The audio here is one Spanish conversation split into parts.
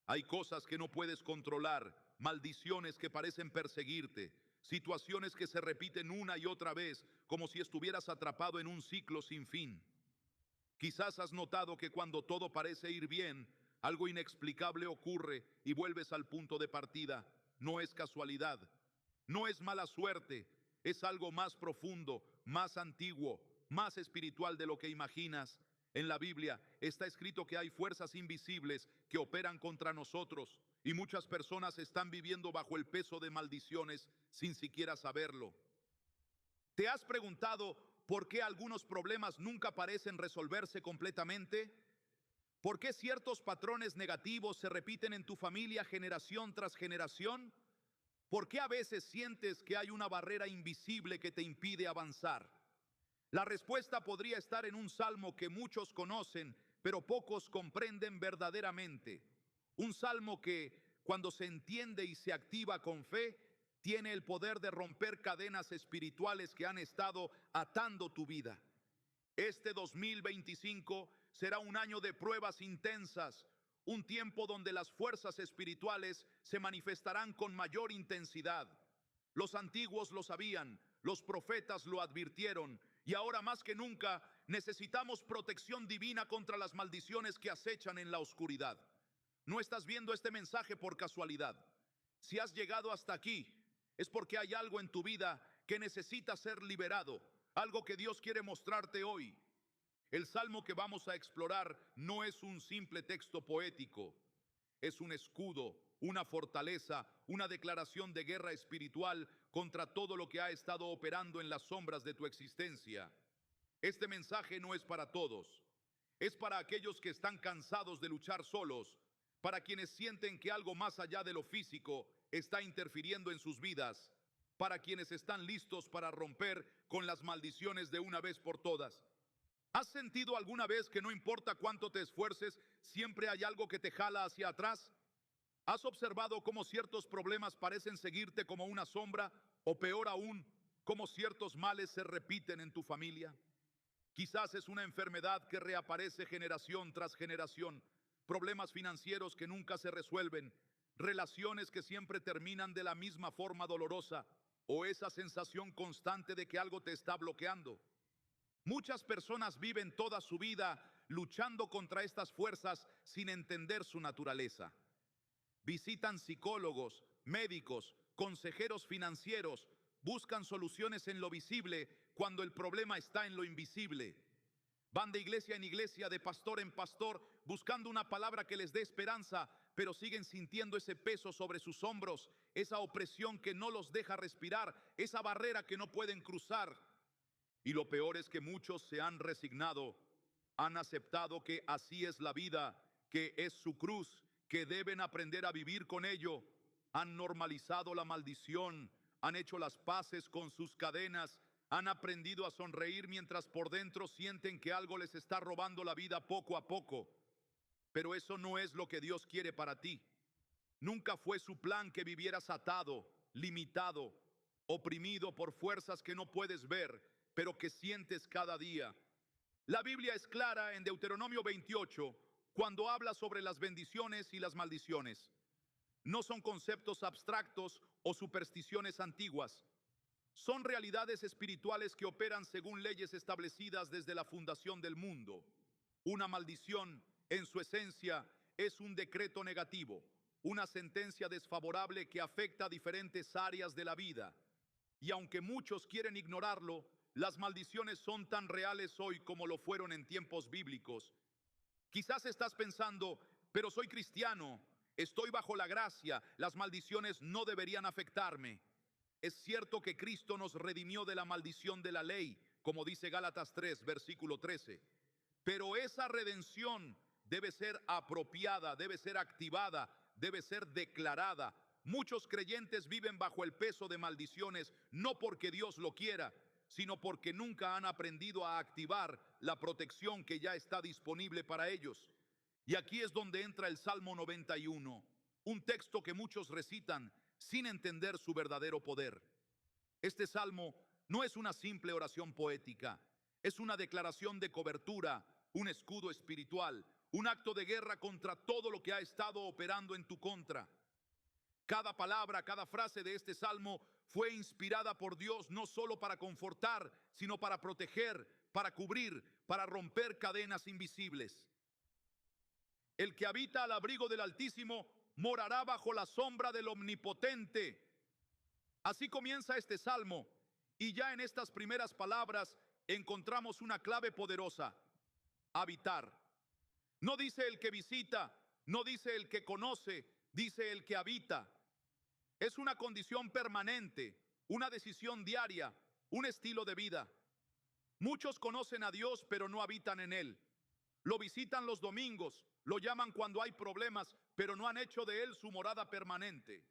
Hay cosas que no puedes controlar, maldiciones que parecen perseguirte, situaciones que se repiten una y otra vez, como si estuvieras atrapado en un ciclo sin fin. Quizás has notado que cuando todo parece ir bien, algo inexplicable ocurre y vuelves al punto de partida. No es casualidad, no es mala suerte, es algo más profundo, más antiguo, más espiritual de lo que imaginas. En la Biblia está escrito que hay fuerzas invisibles que operan contra nosotros y muchas personas están viviendo bajo el peso de maldiciones sin siquiera saberlo. ¿Te has preguntado por qué algunos problemas nunca parecen resolverse completamente? ¿Por qué ciertos patrones negativos se repiten en tu familia generación tras generación? ¿Por qué a veces sientes que hay una barrera invisible que te impide avanzar? La respuesta podría estar en un salmo que muchos conocen, pero pocos comprenden verdaderamente. Un salmo que, cuando se entiende y se activa con fe, tiene el poder de romper cadenas espirituales que han estado atando tu vida. Este 2025 será un año de pruebas intensas, un tiempo donde las fuerzas espirituales se manifestarán con mayor intensidad. Los antiguos lo sabían, los profetas lo advirtieron, y ahora más que nunca necesitamos protección divina contra las maldiciones que acechan en la oscuridad. No estás viendo este mensaje por casualidad. Si has llegado hasta aquí, es porque hay algo en tu vida que necesita ser liberado, algo que Dios quiere mostrarte hoy. El salmo que vamos a explorar no es un simple texto poético, es un escudo, una fortaleza, una declaración de guerra espiritual contra todo lo que ha estado operando en las sombras de tu existencia. Este mensaje no es para todos, es para aquellos que están cansados de luchar solos, para quienes sienten que algo más allá de lo físico está interfiriendo en sus vidas, para quienes están listos para romper con las maldiciones de una vez por todas. ¿Has sentido alguna vez que no importa cuánto te esfuerces, siempre hay algo que te jala hacia atrás? ¿Has observado cómo ciertos problemas parecen seguirte como una sombra, o peor aún, cómo ciertos males se repiten en tu familia? Quizás es una enfermedad que reaparece generación tras generación, problemas financieros que nunca se resuelven, relaciones que siempre terminan de la misma forma dolorosa, o esa sensación constante de que algo te está bloqueando. Muchas personas viven toda su vida luchando contra estas fuerzas sin entender su naturaleza. Visitan psicólogos, médicos, consejeros financieros, buscan soluciones en lo visible cuando el problema está en lo invisible. Van de iglesia en iglesia, de pastor en pastor, buscando una palabra que les dé esperanza, pero siguen sintiendo ese peso sobre sus hombros, esa opresión que no los deja respirar, esa barrera que no pueden cruzar. Y lo peor es que muchos se han resignado, han aceptado que así es la vida, que es su cruz, que deben aprender a vivir con ello. Han normalizado la maldición, han hecho las paces con sus cadenas, han aprendido a sonreír mientras por dentro sienten que algo les está robando la vida poco a poco. Pero eso no es lo que Dios quiere para ti. Nunca fue su plan que vivieras atado, limitado, oprimido por fuerzas que no puedes ver, pero que sientes cada día. La Biblia es clara en Deuteronomio 28 cuando habla sobre las bendiciones y las maldiciones. No son conceptos abstractos o supersticiones antiguas. Son realidades espirituales que operan según leyes establecidas desde la fundación del mundo. Una maldición, en su esencia, es un decreto negativo, una sentencia desfavorable que afecta a diferentes áreas de la vida. Y aunque muchos quieren ignorarlo, las maldiciones son tan reales hoy como lo fueron en tiempos bíblicos. Quizás estás pensando, pero soy cristiano, estoy bajo la gracia, las maldiciones no deberían afectarme. Es cierto que Cristo nos redimió de la maldición de la ley, como dice Gálatas 3, versículo 13. Pero esa redención debe ser apropiada, debe ser activada, debe ser declarada. Muchos creyentes viven bajo el peso de maldiciones, no porque Dios lo quiera, sino porque nunca han aprendido a activar la protección que ya está disponible para ellos. Y aquí es donde entra el Salmo 91, un texto que muchos recitan sin entender su verdadero poder. Este salmo no es una simple oración poética, es una declaración de cobertura, un escudo espiritual, un acto de guerra contra todo lo que ha estado operando en tu contra. Cada palabra, cada frase de este salmo fue inspirada por Dios no solo para confortar, sino para proteger, para cubrir, para romper cadenas invisibles. El que habita al abrigo del Altísimo morará bajo la sombra del Omnipotente. Así comienza este salmo, y ya en estas primeras palabras encontramos una clave poderosa: habitar. No dice el que visita, no dice el que conoce, dice el que habita. Es una condición permanente, una decisión diaria, un estilo de vida. Muchos conocen a Dios, pero no habitan en Él. Lo visitan los domingos, lo llaman cuando hay problemas, pero no han hecho de Él su morada permanente.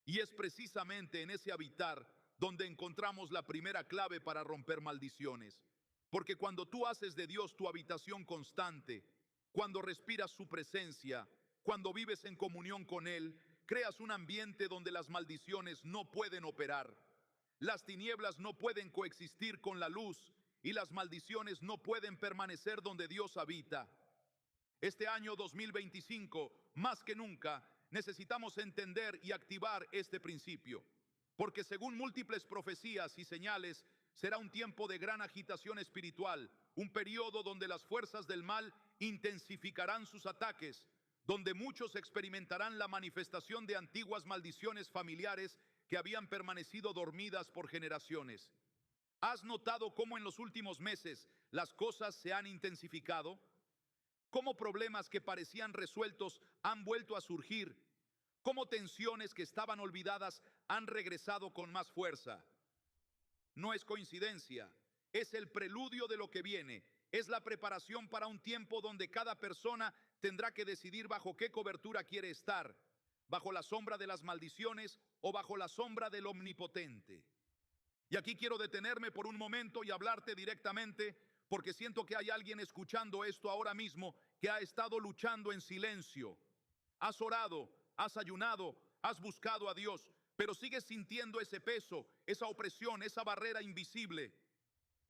Y es precisamente en ese habitar donde encontramos la primera clave para romper maldiciones. Porque cuando tú haces de Dios tu habitación constante, cuando respiras su presencia, cuando vives en comunión con Él, creas un ambiente donde las maldiciones no pueden operar. Las tinieblas no pueden coexistir con la luz y las maldiciones no pueden permanecer donde Dios habita. Este año 2025, más que nunca, necesitamos entender y activar este principio, porque según múltiples profecías y señales, será un tiempo de gran agitación espiritual, un periodo donde las fuerzas del mal intensificarán sus ataques, donde muchos experimentarán la manifestación de antiguas maldiciones familiares que habían permanecido dormidas por generaciones. ¿Has notado cómo en los últimos meses las cosas se han intensificado? ¿Cómo problemas que parecían resueltos han vuelto a surgir? ¿Cómo tensiones que estaban olvidadas han regresado con más fuerza? No es coincidencia, es el preludio de lo que viene. Es la preparación para un tiempo donde cada persona tendrá que decidir bajo qué cobertura quiere estar, bajo la sombra de las maldiciones o bajo la sombra del Omnipotente. Y aquí quiero detenerme por un momento y hablarte directamente, porque siento que hay alguien escuchando esto ahora mismo que ha estado luchando en silencio. Has orado, has ayunado, has buscado a Dios, pero sigues sintiendo ese peso, esa opresión, esa barrera invisible.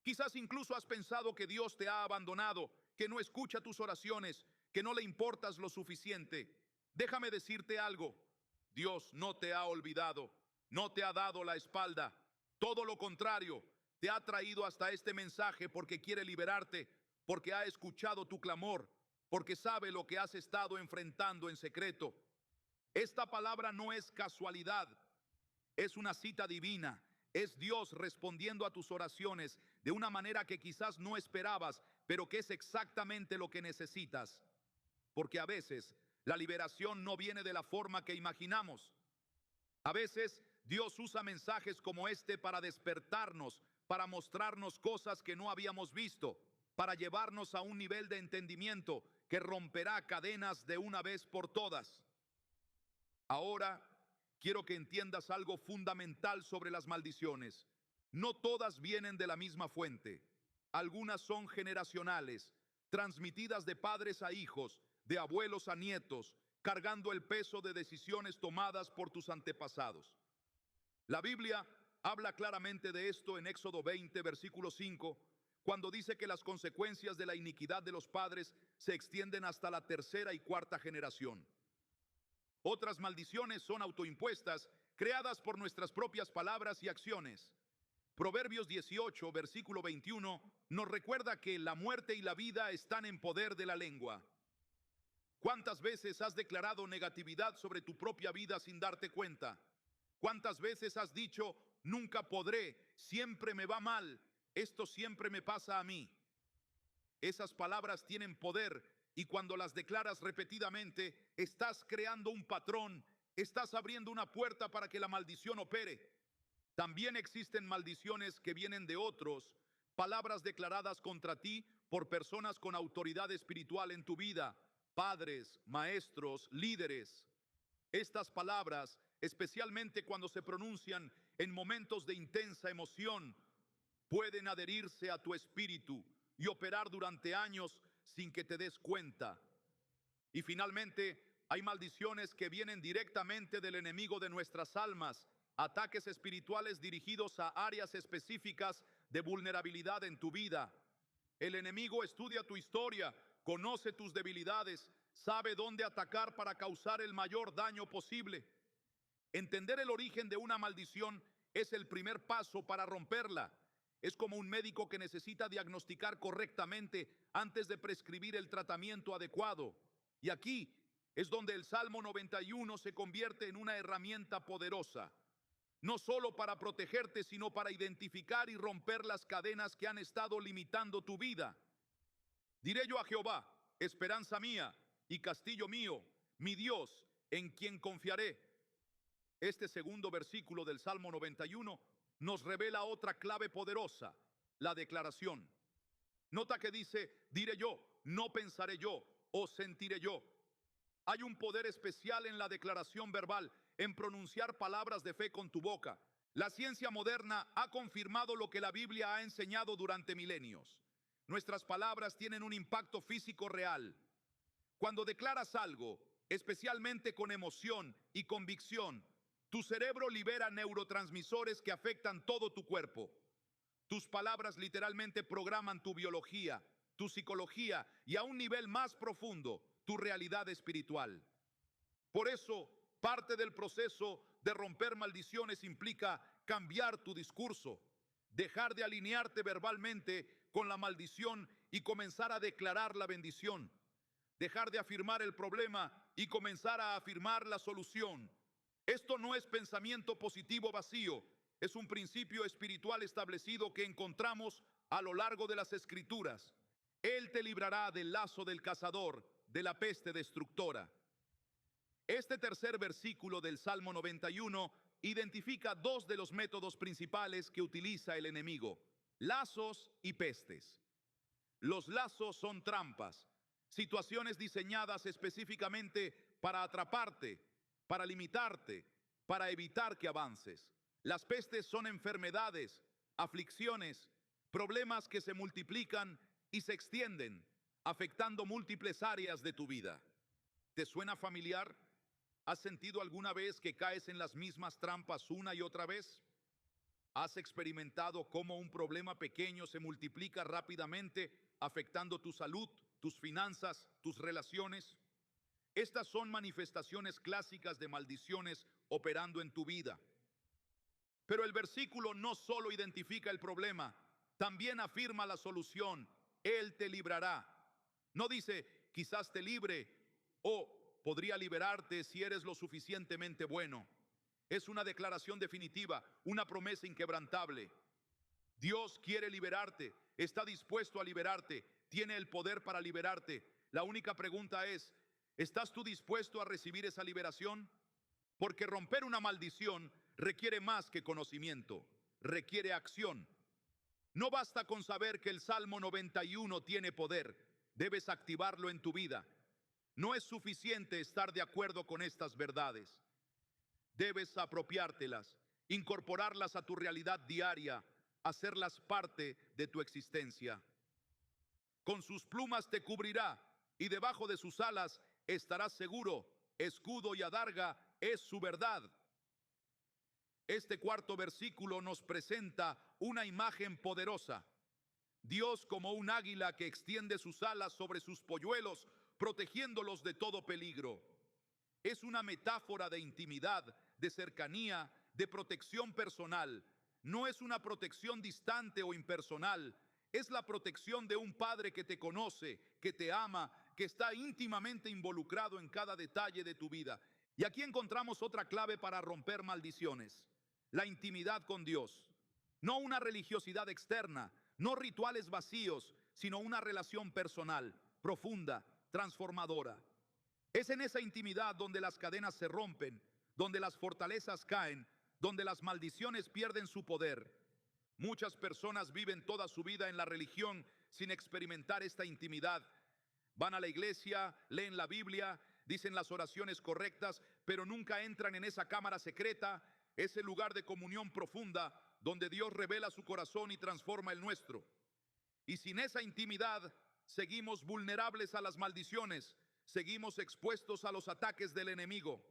Quizás incluso has pensado que Dios te ha abandonado, que no escucha tus oraciones, que no le importas lo suficiente. Déjame decirte algo: Dios no te ha olvidado, no te ha dado la espalda. Todo lo contrario, te ha traído hasta este mensaje porque quiere liberarte, porque ha escuchado tu clamor, porque sabe lo que has estado enfrentando en secreto. Esta palabra no es casualidad, es una cita divina. Es Dios respondiendo a tus oraciones de una manera que quizás no esperabas, pero que es exactamente lo que necesitas. Porque a veces la liberación no viene de la forma que imaginamos. A veces Dios usa mensajes como este para despertarnos, para mostrarnos cosas que no habíamos visto, para llevarnos a un nivel de entendimiento que romperá cadenas de una vez por todas. Ahora quiero que entiendas algo fundamental sobre las maldiciones. No todas vienen de la misma fuente. Algunas son generacionales, transmitidas de padres a hijos, de abuelos a nietos, cargando el peso de decisiones tomadas por tus antepasados. La Biblia habla claramente de esto en Éxodo 20, versículo 5, cuando dice que las consecuencias de la iniquidad de los padres se extienden hasta la tercera y cuarta generación. Otras maldiciones son autoimpuestas, creadas por nuestras propias palabras y acciones. Proverbios 18, versículo 21, nos recuerda que la muerte y la vida están en poder de la lengua. ¿Cuántas veces has declarado negatividad sobre tu propia vida sin darte cuenta? ¿Cuántas veces has dicho, nunca podré, siempre me va mal, esto siempre me pasa a mí? Esas palabras tienen poder y cuando las declaras repetidamente, estás creando un patrón, estás abriendo una puerta para que la maldición opere. También existen maldiciones que vienen de otros, palabras declaradas contra ti por personas con autoridad espiritual en tu vida, padres, maestros, líderes. Estas palabras, especialmente cuando se pronuncian en momentos de intensa emoción, pueden adherirse a tu espíritu y operar durante años sin que te des cuenta. Y finalmente, hay maldiciones que vienen directamente del enemigo de nuestras almas, ataques espirituales dirigidos a áreas específicas de vulnerabilidad en tu vida. El enemigo estudia tu historia, conoce tus debilidades, sabe dónde atacar para causar el mayor daño posible. Entender el origen de una maldición es el primer paso para romperla. Es como un médico que necesita diagnosticar correctamente antes de prescribir el tratamiento adecuado. Y aquí es donde el Salmo 91 se convierte en una herramienta poderosa, no solo para protegerte, sino para identificar y romper las cadenas que han estado limitando tu vida. Diré yo a Jehová, esperanza mía y castillo mío, mi Dios, en quien confiaré. Este segundo versículo del Salmo 91 nos revela otra clave poderosa, la declaración. Nota que dice, diré yo, no pensaré yo o sentiré yo. Hay un poder especial en la declaración verbal, en pronunciar palabras de fe con tu boca. La ciencia moderna ha confirmado lo que la Biblia ha enseñado durante milenios. Nuestras palabras tienen un impacto físico real. Cuando declaras algo, especialmente con emoción y convicción, tu cerebro libera neurotransmisores que afectan todo tu cuerpo. Tus palabras literalmente programan tu biología, tu psicología y a un nivel más profundo, tu realidad espiritual. Por eso, parte del proceso de romper maldiciones implica cambiar tu discurso, dejar de alinearte verbalmente con la maldición y comenzar a declarar la bendición, dejar de afirmar el problema y comenzar a afirmar la solución. Esto no es pensamiento positivo vacío, es un principio espiritual establecido que encontramos a lo largo de las Escrituras. Él te librará del lazo del cazador, de la peste destructora. Este tercer versículo del Salmo 91 identifica dos de los métodos principales que utiliza el enemigo: lazos y pestes. Los lazos son trampas, situaciones diseñadas específicamente para atraparte, para limitarte, para evitar que avances. Las pestes son enfermedades, aflicciones, problemas que se multiplican y se extienden, afectando múltiples áreas de tu vida. ¿Te suena familiar? ¿Has sentido alguna vez que caes en las mismas trampas una y otra vez? ¿Has experimentado cómo un problema pequeño se multiplica rápidamente, afectando tu salud, tus finanzas, tus relaciones? Estas son manifestaciones clásicas de maldiciones operando en tu vida. Pero el versículo no solo identifica el problema, también afirma la solución. Él te librará. No dice, quizás te libre o podría liberarte si eres lo suficientemente bueno. Es una declaración definitiva, una promesa inquebrantable. Dios quiere liberarte, está dispuesto a liberarte, tiene el poder para liberarte. La única pregunta es, ¿estás tú dispuesto a recibir esa liberación? Porque romper una maldición requiere más que conocimiento, requiere acción. No basta con saber que el Salmo 91 tiene poder, debes activarlo en tu vida. No es suficiente estar de acuerdo con estas verdades. Debes apropiártelas, incorporarlas a tu realidad diaria, hacerlas parte de tu existencia. Con sus plumas te cubrirá y debajo de sus alas estarás seguro. Escudo y adarga es su verdad. Este cuarto versículo nos presenta una imagen poderosa. Dios como un águila que extiende sus alas sobre sus polluelos, protegiéndolos de todo peligro. Es una metáfora de intimidad, de cercanía, de protección personal. No es una protección distante o impersonal. Es la protección de un Padre que te conoce, que te ama, que está íntimamente involucrado en cada detalle de tu vida. Y aquí encontramos otra clave para romper maldiciones: la intimidad con Dios. No una religiosidad externa, no rituales vacíos, sino una relación personal, profunda, transformadora. Es en esa intimidad donde las cadenas se rompen, donde las fortalezas caen, donde las maldiciones pierden su poder. Muchas personas viven toda su vida en la religión sin experimentar esta intimidad. Van a la iglesia, leen la Biblia, dicen las oraciones correctas, pero nunca entran en esa cámara secreta, ese lugar de comunión profunda donde Dios revela su corazón y transforma el nuestro. Y sin esa intimidad, seguimos vulnerables a las maldiciones, seguimos expuestos a los ataques del enemigo.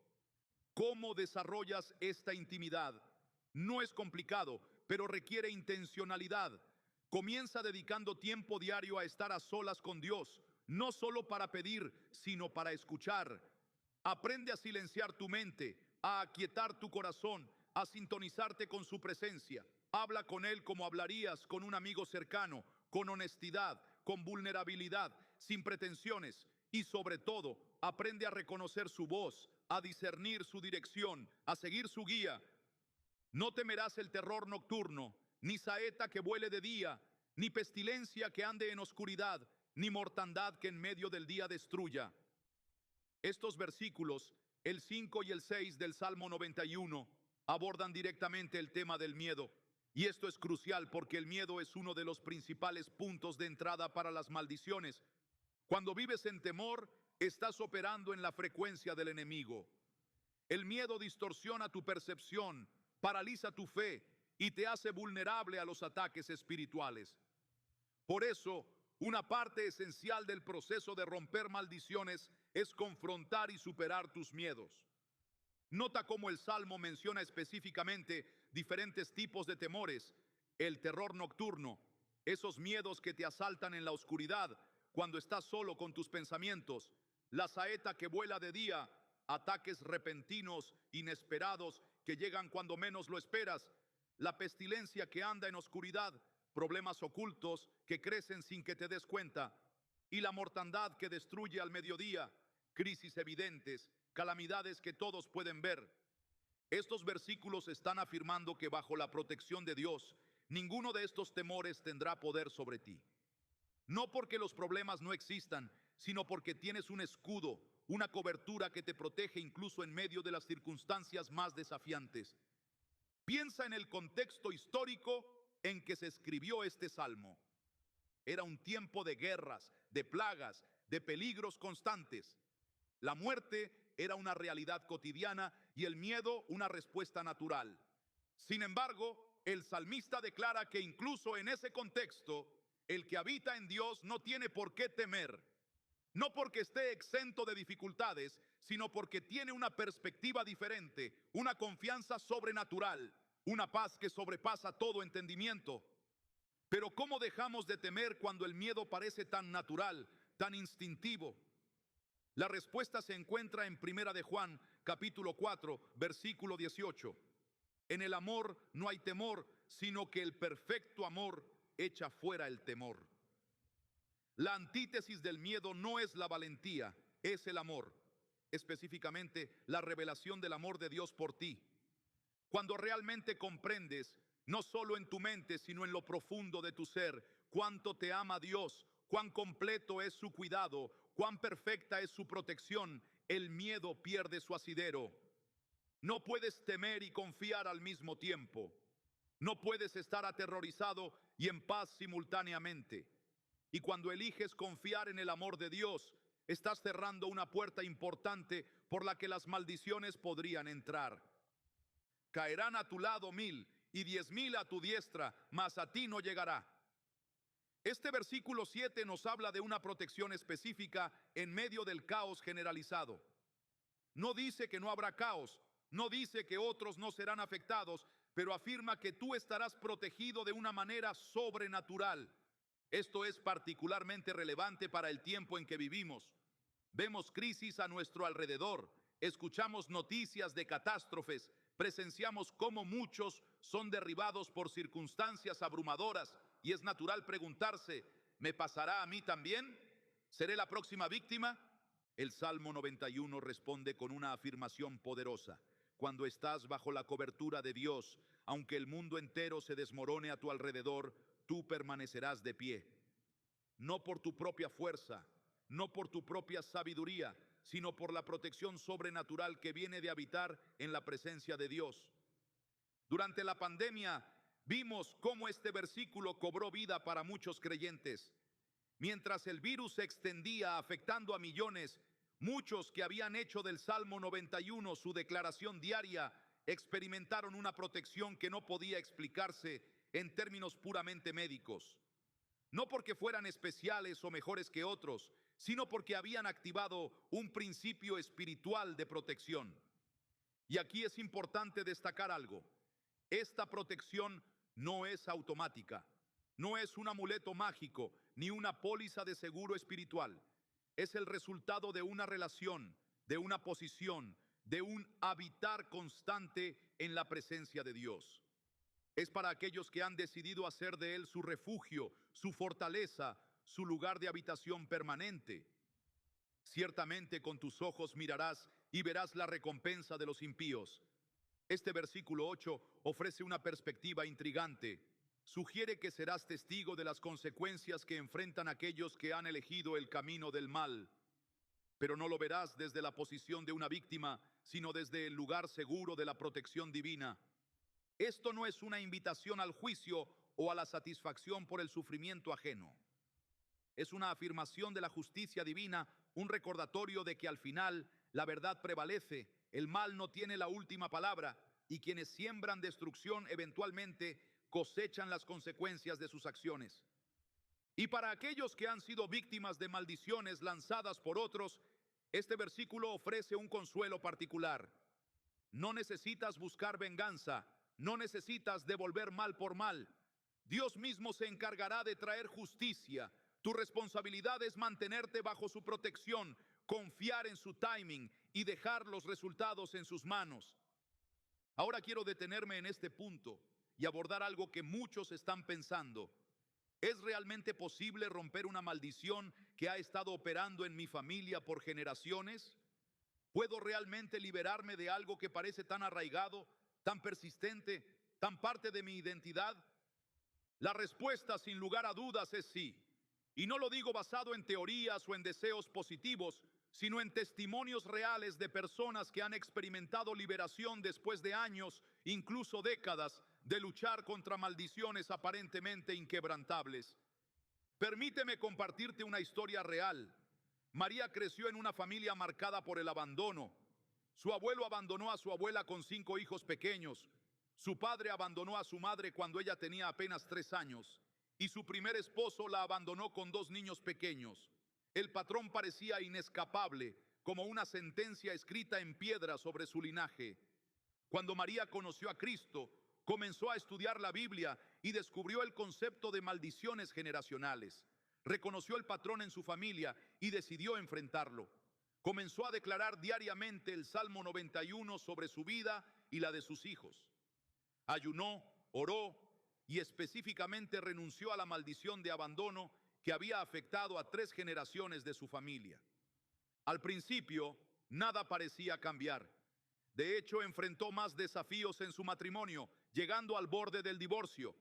¿Cómo desarrollas esta intimidad? No es complicado, pero requiere intencionalidad. Comienza dedicando tiempo diario a estar a solas con Dios. no solo para pedir, sino para escuchar. Aprende a silenciar tu mente, a aquietar tu corazón, a sintonizarte con su presencia. Habla con Él como hablarías con un amigo cercano, con honestidad, con vulnerabilidad, sin pretensiones. Y sobre todo, aprende a reconocer su voz, a discernir su dirección, a seguir su guía. No temerás el terror nocturno, ni saeta que vuele de día, ni pestilencia que ande en oscuridad, ni mortandad que en medio del día destruya. Estos versículos, el 5 y el 6 del Salmo 91, abordan directamente el tema del miedo. Y esto es crucial porque el miedo es uno de los principales puntos de entrada para las maldiciones. Cuando vives en temor, estás operando en la frecuencia del enemigo. El miedo distorsiona tu percepción, paraliza tu fe y te hace vulnerable a los ataques espirituales. Por eso, una parte esencial del proceso de romper maldiciones es confrontar y superar tus miedos. Nota cómo el Salmo menciona específicamente diferentes tipos de temores: el terror nocturno, esos miedos que te asaltan en la oscuridad cuando estás solo con tus pensamientos; la saeta que vuela de día, ataques repentinos, inesperados, que llegan cuando menos lo esperas; la pestilencia que anda en oscuridad, problemas ocultos que crecen sin que te des cuenta; y la mortandad que destruye al mediodía, crisis evidentes, calamidades que todos pueden ver. Estos versículos están afirmando que bajo la protección de Dios, ninguno de estos temores tendrá poder sobre ti. No porque los problemas no existan, sino porque tienes un escudo, una cobertura que te protege incluso en medio de las circunstancias más desafiantes. Piensa en el contexto histórico en que se escribió este salmo. Era un tiempo de guerras, de plagas, de peligros constantes. La muerte era una realidad cotidiana y el miedo una respuesta natural. Sin embargo, el salmista declara que incluso en ese contexto, el que habita en Dios no tiene por qué temer. No porque esté exento de dificultades, sino porque tiene una perspectiva diferente, una confianza sobrenatural, una paz que sobrepasa todo entendimiento. Pero ¿cómo dejamos de temer cuando el miedo parece tan natural, tan instintivo? La respuesta se encuentra en Primera de Juan, capítulo 4, versículo 18. En el amor no hay temor, sino que el perfecto amor echa fuera el temor. La antítesis del miedo no es la valentía, es el amor. Específicamente, la revelación del amor de Dios por ti. Cuando realmente comprendes, no solo en tu mente, sino en lo profundo de tu ser, cuánto te ama Dios, cuán completo es su cuidado, cuán perfecta es su protección, el miedo pierde su asidero. No puedes temer y confiar al mismo tiempo. No puedes estar aterrorizado y en paz simultáneamente. Y cuando eliges confiar en el amor de Dios, estás cerrando una puerta importante por la que las maldiciones podrían entrar. Caerán a tu lado 1000 y 10,000 a tu diestra, mas a ti no llegará. Este versículo 7 nos habla de una protección específica en medio del caos generalizado. No dice que no habrá caos, no dice que otros no serán afectados, pero afirma que tú estarás protegido de una manera sobrenatural. Esto es particularmente relevante para el tiempo en que vivimos. Vemos crisis a nuestro alrededor, escuchamos noticias de catástrofes, presenciamos cómo muchos son derribados por circunstancias abrumadoras y es natural preguntarse, ¿me pasará a mí también? ¿Seré la próxima víctima? El Salmo 91 responde con una afirmación poderosa. Cuando estás bajo la cobertura de Dios, aunque el mundo entero se desmorone a tu alrededor, tú permanecerás de pie. No por tu propia fuerza, no por tu propia sabiduría, sino por la protección sobrenatural que viene de habitar en la presencia de Dios. Durante la pandemia vimos cómo este versículo cobró vida para muchos creyentes. Mientras el virus se extendía afectando a millones, muchos que habían hecho del Salmo 91 su declaración diaria experimentaron una protección que no podía explicarse en términos puramente médicos. No porque fueran especiales o mejores que otros, sino porque habían activado un principio espiritual de protección. Y aquí es importante destacar algo. Esta protección no es automática, no es un amuleto mágico, ni una póliza de seguro espiritual. es el resultado de una relación, de una posición, de un habitar constante en la presencia de Dios. Es para aquellos que han decidido hacer de Él su refugio, su fortaleza, su lugar de habitación permanente. Ciertamente con tus ojos mirarás y verás la recompensa de los impíos. Este versículo 8 ofrece una perspectiva intrigante. Sugiere que serás testigo de las consecuencias que enfrentan aquellos que han elegido el camino del mal. Pero no lo verás desde la posición de una víctima, sino desde el lugar seguro de la protección divina. Esto no es una invitación al juicio o a la satisfacción por el sufrimiento ajeno. Es una afirmación de la justicia divina, un recordatorio de que al final la verdad prevalece, el mal no tiene la última palabra y quienes siembran destrucción eventualmente cosechan las consecuencias de sus acciones. Y para aquellos que han sido víctimas de maldiciones lanzadas por otros, este versículo ofrece un consuelo particular. No necesitas buscar venganza, no necesitas devolver mal por mal. Dios mismo se encargará de traer justicia. Tu responsabilidad es mantenerte bajo su protección, confiar en su timing y dejar los resultados en sus manos. Ahora quiero detenerme en este punto y abordar algo que muchos están pensando. ¿Es realmente posible romper una maldición que ha estado operando en mi familia por generaciones? ¿Puedo realmente liberarme de algo que parece tan arraigado, tan persistente, tan parte de mi identidad? La respuesta, sin lugar a dudas, es sí. Y no lo digo basado en teorías o en deseos positivos, sino en testimonios reales de personas que han experimentado liberación después de años, incluso décadas, de luchar contra maldiciones aparentemente inquebrantables. Permíteme compartirte una historia real. María creció en una familia marcada por el abandono. Su abuelo abandonó a su abuela con 5 hijos pequeños. Su padre abandonó a su madre cuando ella tenía apenas 3 años. Y su primer esposo la abandonó con 2 niños pequeños. El patrón parecía inescapable, como una sentencia escrita en piedra sobre su linaje. Cuando María conoció a Cristo, comenzó a estudiar la Biblia y descubrió el concepto de maldiciones generacionales. Reconoció el patrón en su familia y decidió enfrentarlo. Comenzó a declarar diariamente el Salmo 91 sobre su vida y la de sus hijos. Ayunó, oró y específicamente renunció a la maldición de abandono que había afectado a 3 generaciones de su familia. Al principio, nada parecía cambiar. De hecho, enfrentó más desafíos en su matrimonio, llegando al borde del divorcio,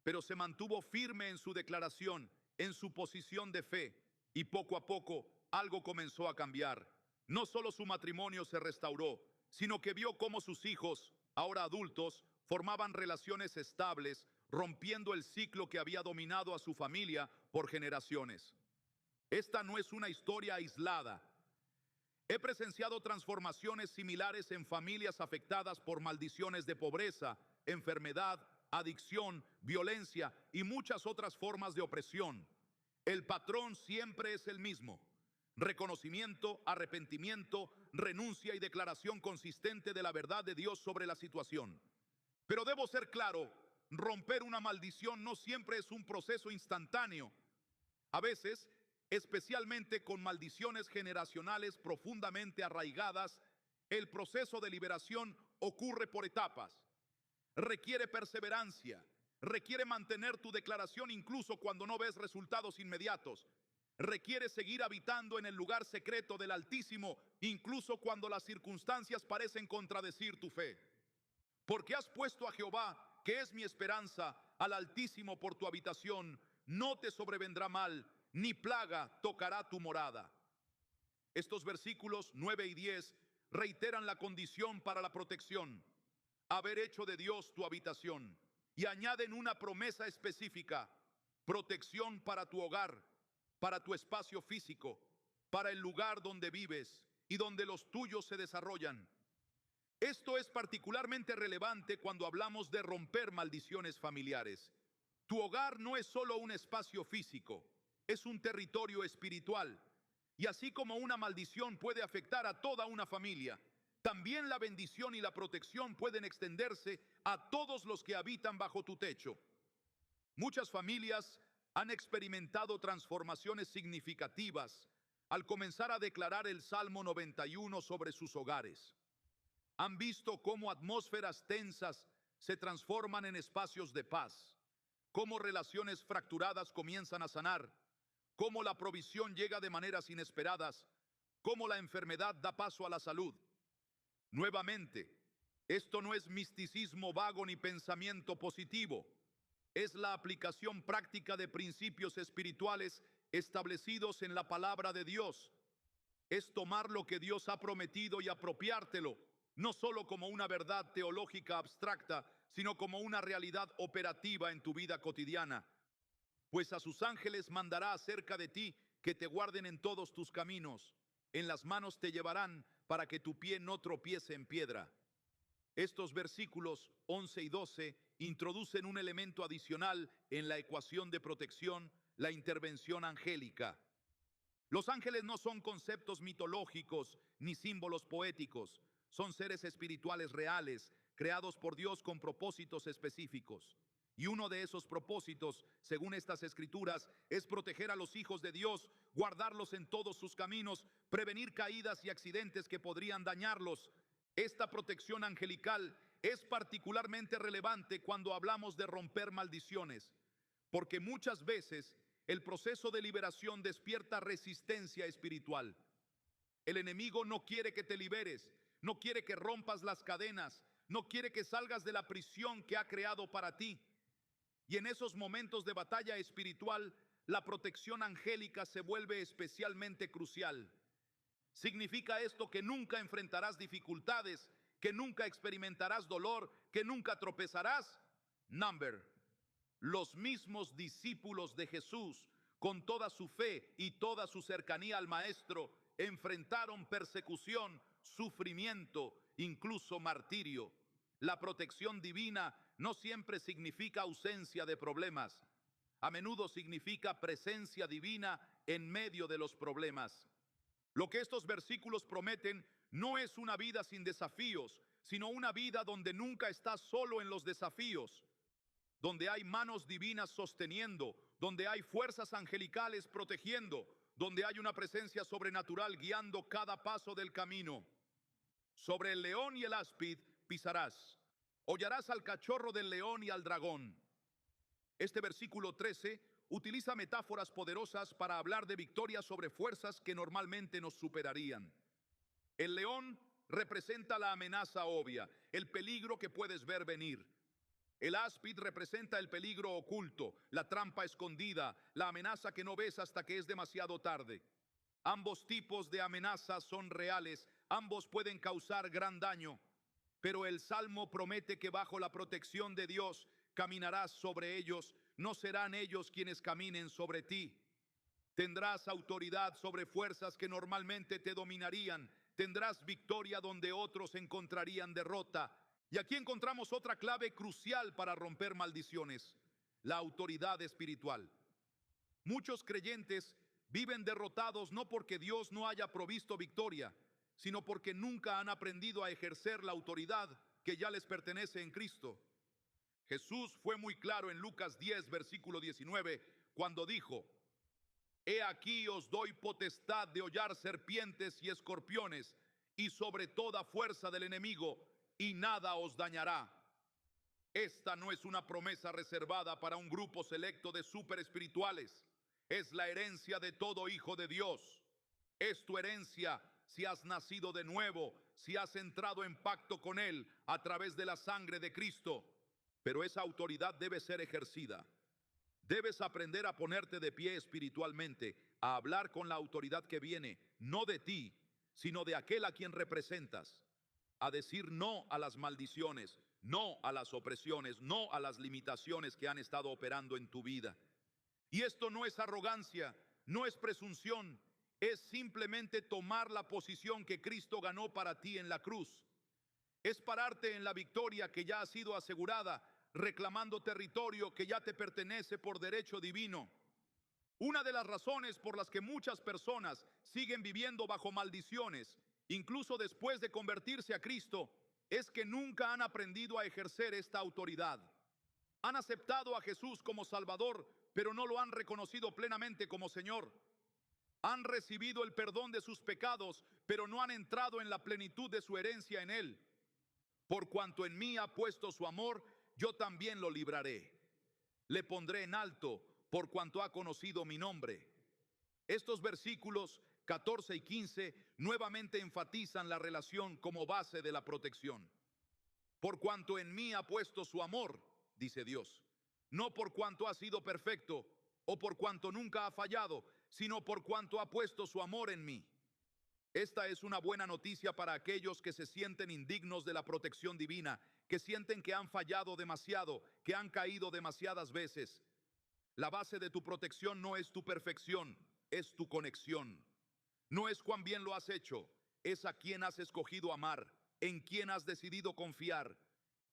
pero se mantuvo firme en su declaración, en su posición de fe, y poco a poco algo comenzó a cambiar. No solo su matrimonio se restauró, sino que vio cómo sus hijos, ahora adultos, formaban relaciones estables, rompiendo el ciclo que había dominado a su familia por generaciones. Esta no es una historia aislada. He presenciado transformaciones similares en familias afectadas por maldiciones de pobreza, enfermedad, adicción, violencia y muchas otras formas de opresión. El patrón siempre es el mismo: reconocimiento, arrepentimiento, renuncia y declaración consistente de la verdad de Dios sobre la situación. Pero debo ser claro, romper una maldición no siempre es un proceso instantáneo. A veces, especialmente con maldiciones generacionales profundamente arraigadas, el proceso de liberación ocurre por etapas. Requiere perseverancia, requiere mantener tu declaración incluso cuando no ves resultados inmediatos. Requiere seguir habitando en el lugar secreto del Altísimo, incluso cuando las circunstancias parecen contradecir tu fe. Porque has puesto a Jehová, que es mi esperanza, al Altísimo por tu habitación, no te sobrevendrá mal, ni plaga tocará tu morada. Estos versículos 9 y 10 reiteran la condición para la protección: haber hecho de Dios tu habitación, y añaden una promesa específica: protección para tu hogar, para tu espacio físico, para el lugar donde vives y donde los tuyos se desarrollan. Esto es particularmente relevante cuando hablamos de romper maldiciones familiares. Tu hogar no es solo un espacio físico, es un territorio espiritual. Y así como una maldición puede afectar a toda una familia, también la bendición y la protección pueden extenderse a todos los que habitan bajo tu techo. Muchas familias han experimentado transformaciones significativas, al comenzar a declarar el Salmo 91 sobre sus hogares. Han visto cómo atmósferas tensas se transforman en espacios de paz, cómo relaciones fracturadas comienzan a sanar, cómo la provisión llega de maneras inesperadas, cómo la enfermedad da paso a la salud. Nuevamente, esto no es misticismo vago ni pensamiento positivo, es la aplicación práctica de principios espirituales establecidos en la palabra de Dios. Es tomar lo que Dios ha prometido y apropiártelo, no solo como una verdad teológica abstracta, sino como una realidad operativa en tu vida cotidiana. Pues a sus ángeles mandará acerca de ti que te guarden en todos tus caminos. En las manos te llevarán para que tu pie no tropiece en piedra. Estos versículos 11 y 12 introducen un elemento adicional en la ecuación de protección, la intervención angélica. Los ángeles no son conceptos mitológicos ni símbolos poéticos, son seres espirituales reales, creados por Dios con propósitos específicos. Y uno de esos propósitos, según estas escrituras, es proteger a los hijos de Dios, guardarlos en todos sus caminos, prevenir caídas y accidentes que podrían dañarlos. Esta protección angelical es particularmente relevante cuando hablamos de romper maldiciones, porque muchas veces el proceso de liberación despierta resistencia espiritual. El enemigo no quiere que te liberes, no quiere que rompas las cadenas, no quiere que salgas de la prisión que ha creado para ti. Y en esos momentos de batalla espiritual, la protección angélica se vuelve especialmente crucial. ¿Significa esto que nunca enfrentarás dificultades, que nunca experimentarás dolor, que nunca tropezarás? Number. Los mismos discípulos de Jesús, con toda su fe y toda su cercanía al Maestro, enfrentaron persecución, sufrimiento, incluso martirio. La protección divina no siempre significa ausencia de problemas. A menudo significa presencia divina en medio de los problemas. Lo que estos versículos prometen no es una vida sin desafíos, sino una vida donde nunca estás solo en los desafíos, donde hay manos divinas sosteniendo, donde hay fuerzas angelicales protegiendo, donde hay una presencia sobrenatural guiando cada paso del camino. Sobre el león y el áspid pisarás, hollarás al cachorro del león y al dragón. Este versículo 13 utiliza metáforas poderosas para hablar de victorias sobre fuerzas que normalmente nos superarían. El león representa la amenaza obvia, el peligro que puedes ver venir. El áspid representa el peligro oculto, la trampa escondida, la amenaza que no ves hasta que es demasiado tarde. Ambos tipos de amenazas son reales, ambos pueden causar gran daño, pero el Salmo promete que bajo la protección de Dios caminarás sobre ellos, no serán ellos quienes caminen sobre ti. Tendrás autoridad sobre fuerzas que normalmente te dominarían, tendrás victoria donde otros encontrarían derrota. Y aquí encontramos otra clave crucial para romper maldiciones: la autoridad espiritual. Muchos creyentes viven derrotados no porque Dios no haya provisto victoria, sino porque nunca han aprendido a ejercer la autoridad que ya les pertenece en Cristo. Jesús fue muy claro en Lucas 10, versículo 19, cuando dijo: He aquí os doy potestad de hollar serpientes y escorpiones, y sobre toda fuerza del enemigo, y nada os dañará. Esta no es una promesa reservada para un grupo selecto de super espirituales. Es la herencia de todo hijo de Dios. Es tu herencia si has nacido de nuevo, si has entrado en pacto con Él a través de la sangre de Cristo. Pero esa autoridad debe ser ejercida. Debes aprender a ponerte de pie espiritualmente, a hablar con la autoridad que viene, no de ti, sino de aquel a quien representas. A decir no a las maldiciones, no a las opresiones, no a las limitaciones que han estado operando en tu vida. Y esto no es arrogancia, no es presunción, es simplemente tomar la posición que Cristo ganó para ti en la cruz. Es pararte en la victoria que ya ha sido asegurada, reclamando territorio que ya te pertenece por derecho divino. Una de las razones por las que muchas personas siguen viviendo bajo maldiciones, incluso después de convertirse a Cristo, es que nunca han aprendido a ejercer esta autoridad. Han aceptado a Jesús como Salvador, pero no lo han reconocido plenamente como Señor. Han recibido el perdón de sus pecados, pero no han entrado en la plenitud de su herencia en Él. Por cuanto en mí ha puesto su amor, yo también lo libraré. Le pondré en alto por cuanto ha conocido mi nombre. Estos versículos 14 y 15 nuevamente enfatizan la relación como base de la protección. Por cuanto en mí ha puesto su amor, dice Dios, no por cuanto ha sido perfecto o por cuanto nunca ha fallado, sino por cuanto ha puesto su amor en mí. Esta es una buena noticia para aquellos que se sienten indignos de la protección divina, que sienten que han fallado demasiado, que han caído demasiadas veces. La base de tu protección no es tu perfección, es tu conexión. No es cuán bien lo has hecho, es a quien has escogido amar, en quien has decidido confiar.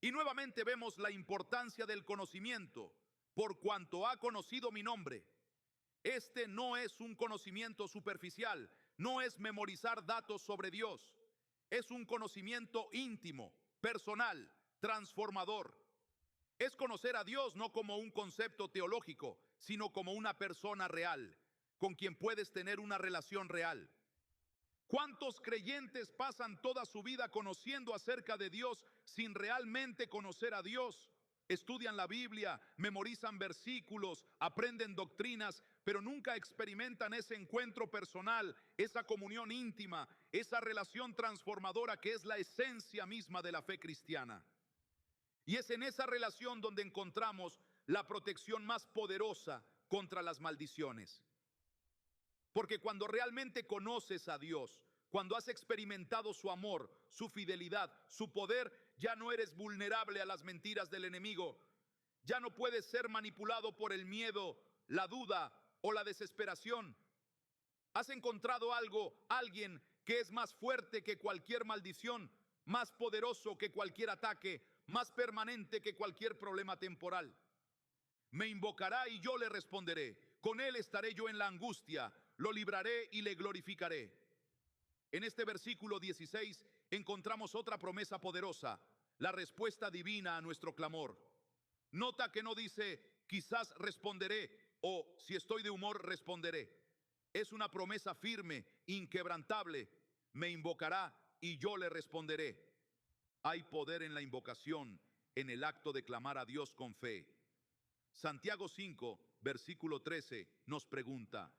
Y nuevamente vemos la importancia del conocimiento, por cuanto ha conocido mi nombre. Este no es un conocimiento superficial, no es memorizar datos sobre Dios. Es un conocimiento íntimo, personal, transformador. Es conocer a Dios no como un concepto teológico, sino como una persona real, con quien puedes tener una relación real. ¿Cuántos creyentes pasan toda su vida conociendo acerca de Dios sin realmente conocer a Dios? Estudian la Biblia, memorizan versículos, aprenden doctrinas, pero nunca experimentan ese encuentro personal, esa comunión íntima, esa relación transformadora que es la esencia misma de la fe cristiana. Y es en esa relación donde encontramos la protección más poderosa contra las maldiciones. Porque cuando realmente conoces a Dios, cuando has experimentado su amor, su fidelidad, su poder, ya no eres vulnerable a las mentiras del enemigo. Ya no puedes ser manipulado por el miedo, la duda o la desesperación. Has encontrado alguien que es más fuerte que cualquier maldición, más poderoso que cualquier ataque, más permanente que cualquier problema temporal. Me invocará y yo le responderé. Con él estaré yo en la angustia, lo libraré y le glorificaré. En este versículo 16 encontramos otra promesa poderosa, la respuesta divina a nuestro clamor. Nota que no dice, quizás responderé, o si estoy de humor responderé. Es una promesa firme, inquebrantable. Me invocará y yo le responderé. Hay poder en la invocación, en el acto de clamar a Dios con fe. Santiago 5, versículo 13 nos pregunta,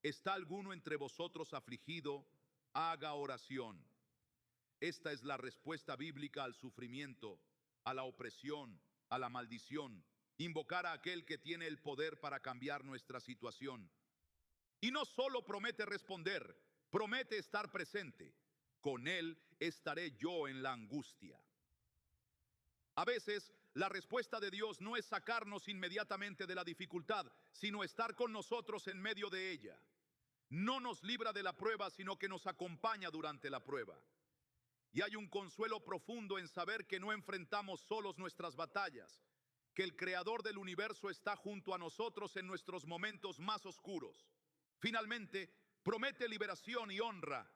¿está alguno entre vosotros afligido? Haga oración. Esta es la respuesta bíblica al sufrimiento, a la opresión, a la maldición. Invocar a aquel que tiene el poder para cambiar nuestra situación. Y no solo promete responder, promete estar presente. Con él estaré yo en la angustia. A veces la respuesta de Dios no es sacarnos inmediatamente de la dificultad, sino estar con nosotros en medio de ella. No nos libra de la prueba, sino que nos acompaña durante la prueba. Y hay un consuelo profundo en saber que no enfrentamos solos nuestras batallas, que el Creador del universo está junto a nosotros en nuestros momentos más oscuros. Finalmente, promete liberación y honra.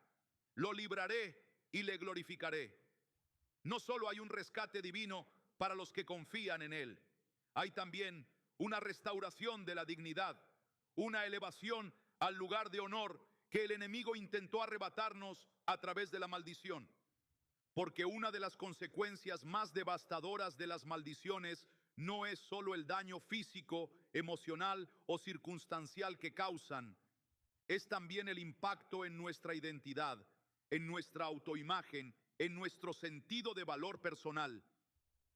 Lo libraré y le glorificaré. No solo hay un rescate divino para los que confían en Él, hay también una restauración de la dignidad, una elevación al lugar de honor que el enemigo intentó arrebatarnos a través de la maldición. Porque una de las consecuencias más devastadoras de las maldiciones no es solo el daño físico, emocional o circunstancial que causan, es también el impacto en nuestra identidad, en nuestra autoimagen, en nuestro sentido de valor personal.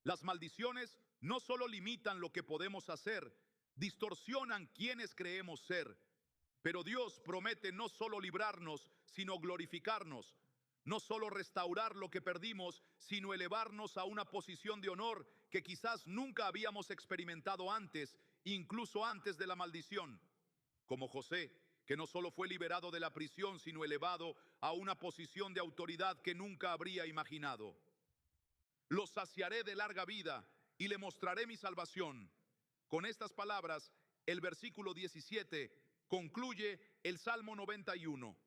Las maldiciones no solo limitan lo que podemos hacer, distorsionan quienes creemos ser. Pero Dios promete no solo librarnos, sino glorificarnos. No solo restaurar lo que perdimos, sino elevarnos a una posición de honor que quizás nunca habíamos experimentado antes, incluso antes de la maldición. Como José, que no solo fue liberado de la prisión, sino elevado a una posición de autoridad que nunca habría imaginado. Lo saciaré de larga vida y le mostraré mi salvación. Con estas palabras, el versículo 17 concluye el Salmo 91.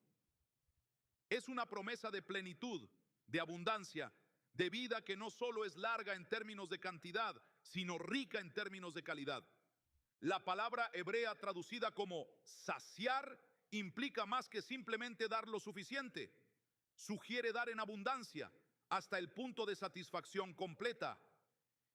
Es una promesa de plenitud, de abundancia, de vida que no solo es larga en términos de cantidad, sino rica en términos de calidad. La palabra hebrea traducida como saciar implica más que simplemente dar lo suficiente. Sugiere dar en abundancia, hasta el punto de satisfacción completa.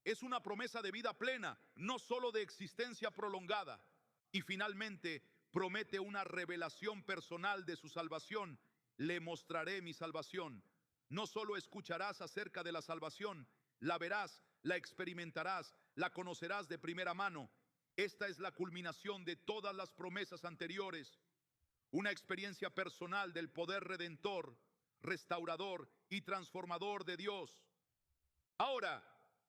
Es una promesa de vida plena, no solo de existencia prolongada. Y finalmente, promete una revelación personal de su salvación. Le mostraré mi salvación. No solo escucharás acerca de la salvación, la verás, la experimentarás, la conocerás de primera mano. Esta es la culminación de todas las promesas anteriores. Una experiencia personal del poder redentor, restaurador y transformador de Dios. Ahora,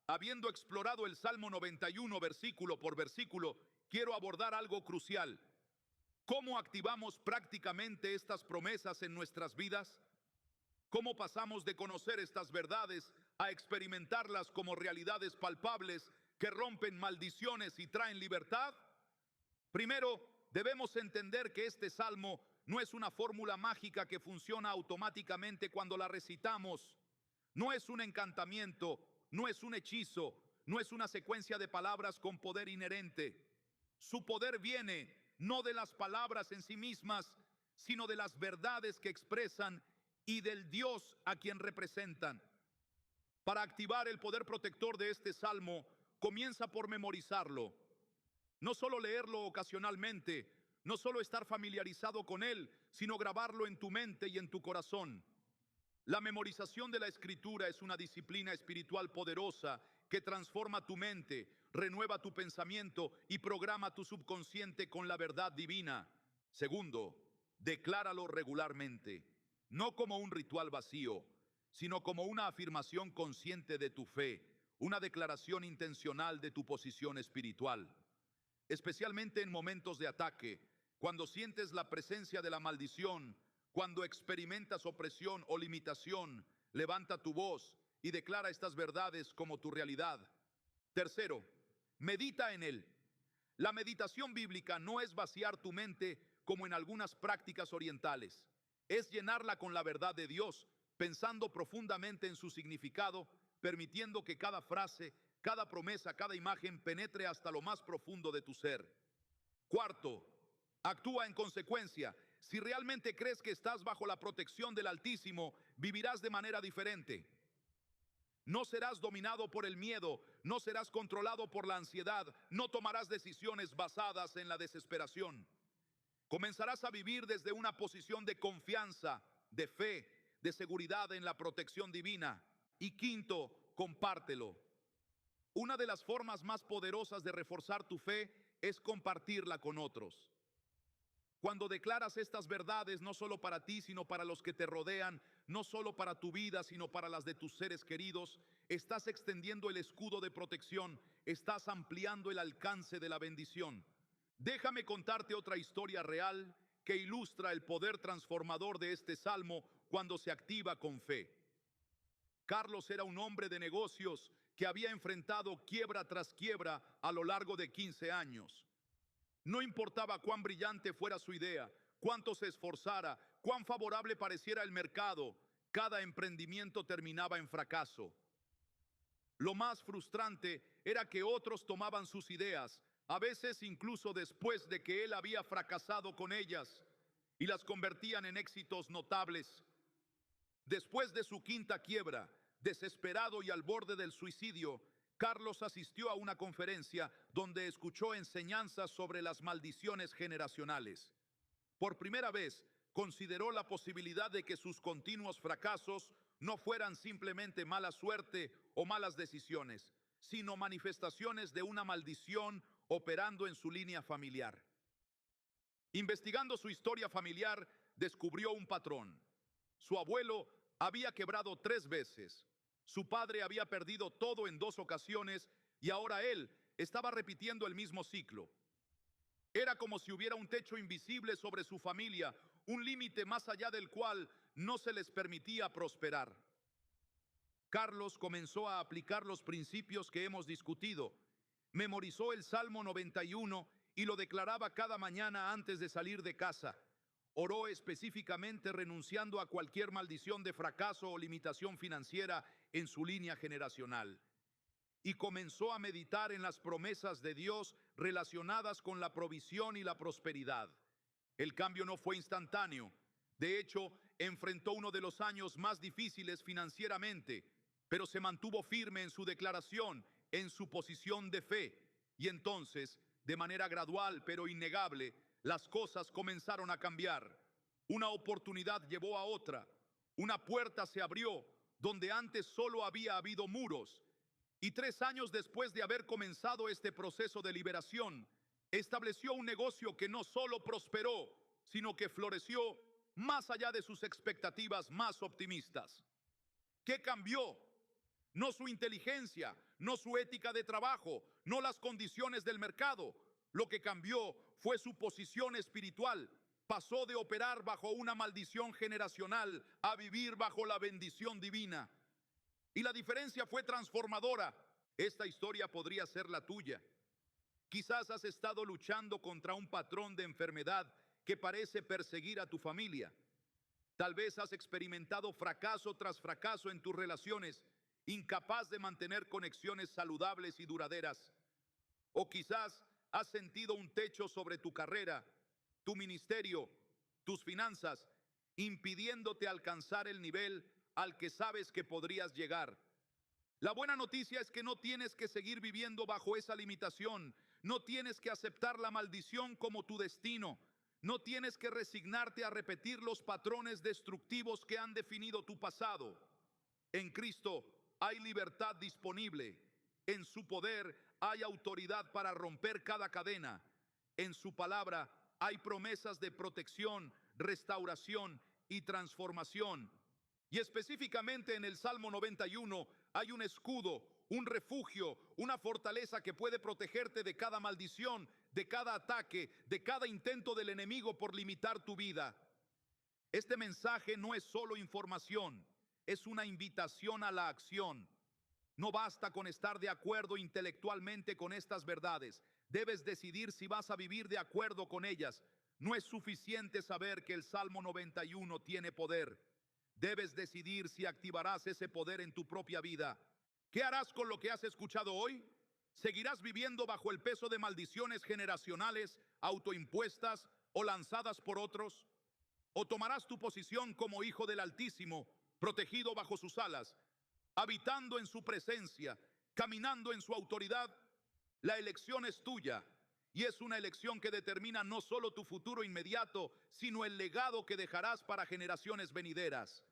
habiendo explorado el Salmo 91 versículo por versículo, quiero abordar algo crucial. ¿Cómo activamos prácticamente estas promesas en nuestras vidas? ¿Cómo pasamos de conocer estas verdades a experimentarlas como realidades palpables que rompen maldiciones y traen libertad? Primero, debemos entender que este salmo no es una fórmula mágica que funciona automáticamente cuando la recitamos. No es un encantamiento, no es un hechizo, no es una secuencia de palabras con poder inherente. Su poder viene no de las palabras en sí mismas, sino de las verdades que expresan y del Dios a quien representan. Para activar el poder protector de este salmo, comienza por memorizarlo. No solo leerlo ocasionalmente, no solo estar familiarizado con él, sino grabarlo en tu mente y en tu corazón. La memorización de la Escritura es una disciplina espiritual poderosa que transforma tu mente, renueva tu pensamiento y programa tu subconsciente con la verdad divina. Segundo, decláralo regularmente, no como un ritual vacío, sino como una afirmación consciente de tu fe, una declaración intencional de tu posición espiritual. Especialmente en momentos de ataque, cuando sientes la presencia de la maldición, cuando experimentas opresión o limitación, levanta tu voz y declara estas verdades como tu realidad. Tercero, medita en él. La meditación bíblica no es vaciar tu mente como en algunas prácticas orientales. Es llenarla con la verdad de Dios, pensando profundamente en su significado, permitiendo que cada frase, cada promesa, cada imagen penetre hasta lo más profundo de tu ser. Cuarto, actúa en consecuencia. Si realmente crees que estás bajo la protección del Altísimo, vivirás de manera diferente. No serás dominado por el miedo, no serás controlado por la ansiedad, no tomarás decisiones basadas en la desesperación. Comenzarás a vivir desde una posición de confianza, de fe, de seguridad en la protección divina. Y quinto, compártelo. Una de las formas más poderosas de reforzar tu fe es compartirla con otros. Cuando declaras estas verdades, no solo para ti, sino para los que te rodean, no solo para tu vida, sino para las de tus seres queridos, estás extendiendo el escudo de protección, estás ampliando el alcance de la bendición. Déjame contarte otra historia real que ilustra el poder transformador de este salmo cuando se activa con fe. Carlos era un hombre de negocios que había enfrentado quiebra tras quiebra a lo largo de 15 años. No importaba cuán brillante fuera su idea, cuánto se esforzara, cuán favorable pareciera el mercado, cada emprendimiento terminaba en fracaso. Lo más frustrante era que otros tomaban sus ideas, a veces incluso después de que él había fracasado con ellas, y las convertían en éxitos notables. Después de su quinta quiebra, desesperado y al borde del suicidio, Carlos asistió a una conferencia donde escuchó enseñanzas sobre las maldiciones generacionales. Por primera vez, consideró la posibilidad de que sus continuos fracasos no fueran simplemente mala suerte o malas decisiones, sino manifestaciones de una maldición operando en su línea familiar. Investigando su historia familiar, descubrió un patrón. Su abuelo había quebrado 3 veces. Su padre había perdido todo en 2 ocasiones y ahora él estaba repitiendo el mismo ciclo. Era como si hubiera un techo invisible sobre su familia, un límite más allá del cual no se les permitía prosperar. Carlos comenzó a aplicar los principios que hemos discutido. Memorizó el Salmo 91 y lo declaraba cada mañana antes de salir de casa. Oró específicamente renunciando a cualquier maldición de fracaso o limitación financiera en su línea generacional. Y comenzó a meditar en las promesas de Dios relacionadas con la provisión y la prosperidad. El cambio no fue instantáneo. De hecho, enfrentó uno de los años más difíciles financieramente, pero se mantuvo firme en su declaración, en su posición de fe. Y entonces, de manera gradual pero innegable, las cosas comenzaron a cambiar. Una oportunidad llevó a otra. Una puerta se abrió donde antes solo había habido muros. Y 3 años después de haber comenzado este proceso de liberación, estableció un negocio que no solo prosperó, sino que floreció más allá de sus expectativas más optimistas. ¿Qué cambió? No su inteligencia, no su ética de trabajo, no las condiciones del mercado. Lo que cambió fue su posición espiritual. Pasó de operar bajo una maldición generacional a vivir bajo la bendición divina. Y la diferencia fue transformadora. Esta historia podría ser la tuya. Quizás has estado luchando contra un patrón de enfermedad que parece perseguir a tu familia. Tal vez has experimentado fracaso tras fracaso en tus relaciones, incapaz de mantener conexiones saludables y duraderas. O quizás has sentido un techo sobre tu carrera, tu ministerio, tus finanzas, impidiéndote alcanzar el nivel al que sabes que podrías llegar. La buena noticia es que no tienes que seguir viviendo bajo esa limitación. No tienes que aceptar la maldición como tu destino. No tienes que resignarte a repetir los patrones destructivos que han definido tu pasado. En Cristo hay libertad disponible. En su poder hay autoridad para romper cada cadena. En su palabra hay promesas de protección, restauración y transformación. Y específicamente en el Salmo 91 hay un escudo, un refugio, una fortaleza que puede protegerte de cada maldición, de cada ataque, de cada intento del enemigo por limitar tu vida. Este mensaje no es solo información, es una invitación a la acción. No basta con estar de acuerdo intelectualmente con estas verdades. Debes decidir si vas a vivir de acuerdo con ellas. No es suficiente saber que el Salmo 91 tiene poder. Debes decidir si activarás ese poder en tu propia vida. ¿Qué harás con lo que has escuchado hoy? ¿Seguirás viviendo bajo el peso de maldiciones generacionales, autoimpuestas o lanzadas por otros? ¿O tomarás tu posición como hijo del Altísimo, protegido bajo sus alas, habitando en su presencia, caminando en su autoridad? La elección es tuya. Y es una elección que determina no solo tu futuro inmediato, sino el legado que dejarás para generaciones venideras.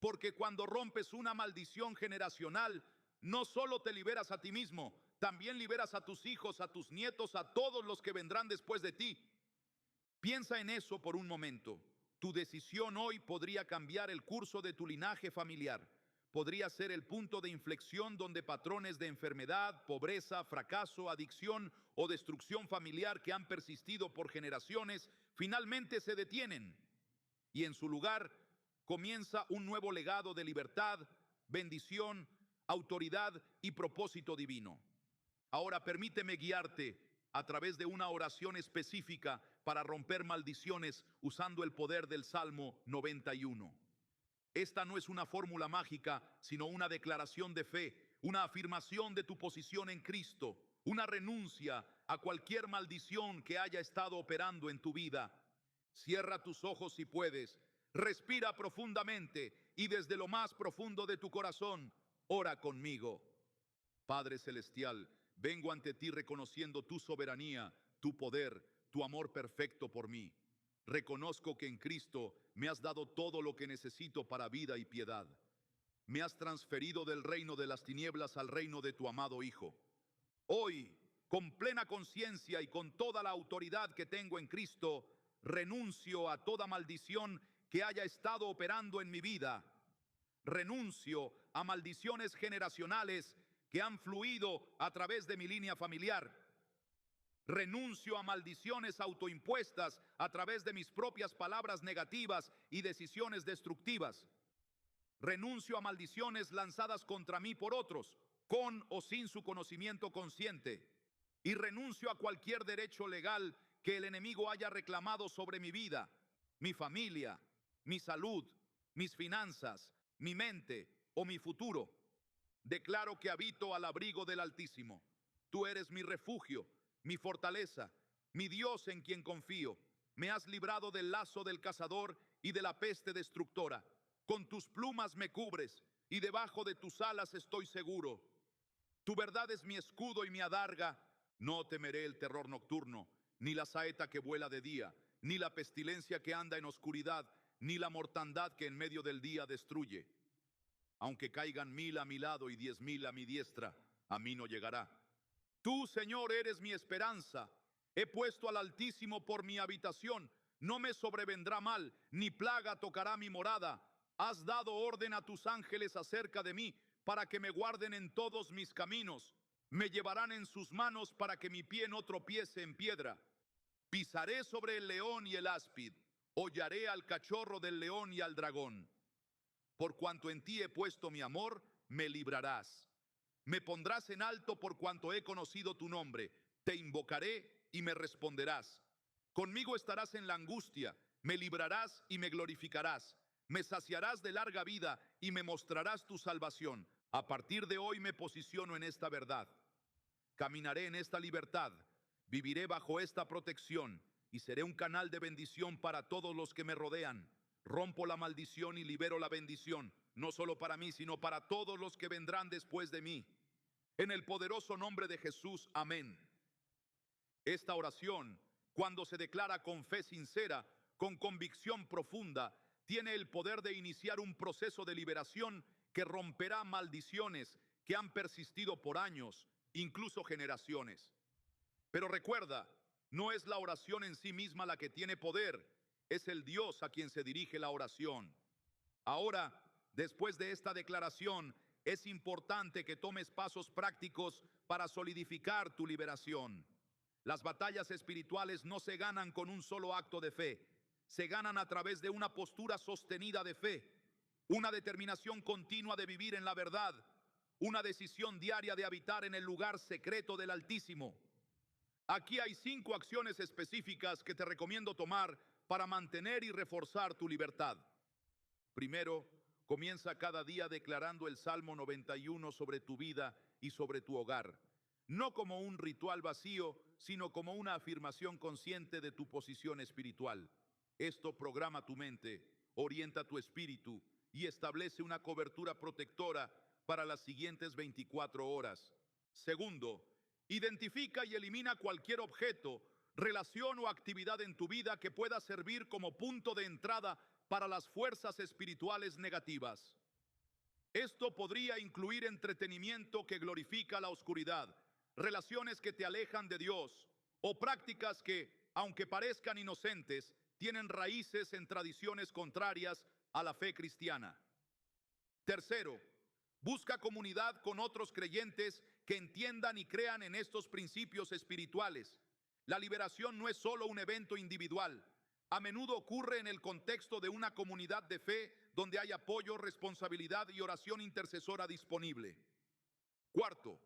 Porque cuando rompes una maldición generacional, no solo te liberas a ti mismo, también liberas a tus hijos, a tus nietos, a todos los que vendrán después de ti. Piensa en eso por un momento. Tu decisión hoy podría cambiar el curso de tu linaje familiar. Podría ser el punto de inflexión donde patrones de enfermedad, pobreza, fracaso, adicción o destrucción familiar que han persistido por generaciones finalmente se detienen. Y en su lugar comienza un nuevo legado de libertad, bendición, autoridad y propósito divino. Ahora permíteme guiarte a través de una oración específica para romper maldiciones usando el poder del Salmo 91. Esta no es una fórmula mágica, sino una declaración de fe, una afirmación de tu posición en Cristo, una renuncia a cualquier maldición que haya estado operando en tu vida. Cierra tus ojos si puedes, respira profundamente y desde lo más profundo de tu corazón, ora conmigo. Padre Celestial, vengo ante ti reconociendo tu soberanía, tu poder, tu amor perfecto por mí. Reconozco que en Cristo me has dado todo lo que necesito para vida y piedad. Me has transferido del reino de las tinieblas al reino de tu amado Hijo. Hoy, con plena conciencia y con toda la autoridad que tengo en Cristo, renuncio a toda maldición que haya estado operando en mi vida. Renuncio a maldiciones generacionales que han fluido a través de mi línea familiar. Renuncio a maldiciones autoimpuestas a través de mis propias palabras negativas y decisiones destructivas. Renuncio a maldiciones lanzadas contra mí por otros, con o sin su conocimiento consciente. Y renuncio a cualquier derecho legal que el enemigo haya reclamado sobre mi vida, mi familia, mi salud, mis finanzas, mi mente o mi futuro. Declaro que habito al abrigo del Altísimo. Tú eres mi refugio, mi fortaleza, mi Dios en quien confío. Me has librado del lazo del cazador y de la peste destructora. Con tus plumas me cubres y debajo de tus alas estoy seguro. Tu verdad es mi escudo y mi adarga. No temeré el terror nocturno, ni la saeta que vuela de día, ni la pestilencia que anda en oscuridad, ni la mortandad que en medio del día destruye. Aunque caigan 1000 a mi lado y 10,000 a mi diestra, a mí no llegará. Tú, Señor, eres mi esperanza. He puesto al Altísimo por mi habitación. No me sobrevendrá mal, ni plaga tocará mi morada. Has dado orden a tus ángeles acerca de mí, para que me guarden en todos mis caminos. Me llevarán en sus manos para que mi pie no tropiece en piedra. Pisaré sobre el león y el áspid. Hollaré al cachorro del león y al dragón. Por cuanto en ti he puesto mi amor, me librarás. Me pondrás en alto por cuanto he conocido tu nombre. Te invocaré y me responderás. Conmigo estarás en la angustia, me librarás y me glorificarás. Me saciarás de larga vida y me mostrarás tu salvación. A partir de hoy me posiciono en esta verdad. Caminaré en esta libertad, viviré bajo esta protección y seré un canal de bendición para todos los que me rodean. Rompo la maldición y libero la bendición, no solo para mí, sino para todos los que vendrán después de mí. En el poderoso nombre de Jesús, amén. Esta oración, cuando se declara con fe sincera, con convicción profunda, tiene el poder de iniciar un proceso de liberación que romperá maldiciones que han persistido por años, incluso generaciones. Pero recuerda, no es la oración en sí misma la que tiene poder, es el Dios a quien se dirige la oración. Ahora, después de esta declaración, es importante que tomes pasos prácticos para solidificar tu liberación. Las batallas espirituales no se ganan con un solo acto de fe, se ganan a través de una postura sostenida de fe, una determinación continua de vivir en la verdad, una decisión diaria de habitar en el lugar secreto del Altísimo. Aquí hay 5 acciones específicas que te recomiendo tomar para mantener y reforzar tu libertad. Primero, comienza cada día declarando el Salmo 91 sobre tu vida y sobre tu hogar. No como un ritual vacío, sino como una afirmación consciente de tu posición espiritual. Esto programa tu mente, orienta tu espíritu y establece una cobertura protectora para las siguientes 24 horas. Segundo, identifica y elimina cualquier objeto, relación o actividad en tu vida que pueda servir como punto de entrada para las fuerzas espirituales negativas. Esto podría incluir entretenimiento que glorifica la oscuridad, relaciones que te alejan de Dios o prácticas que, aunque parezcan inocentes, tienen raíces en tradiciones contrarias a la fe cristiana. Tercero, busca comunidad con otros creyentes que entiendan y crean en estos principios espirituales. La liberación no es solo un evento individual. A menudo ocurre en el contexto de una comunidad de fe donde hay apoyo, responsabilidad y oración intercesora disponible. Cuarto,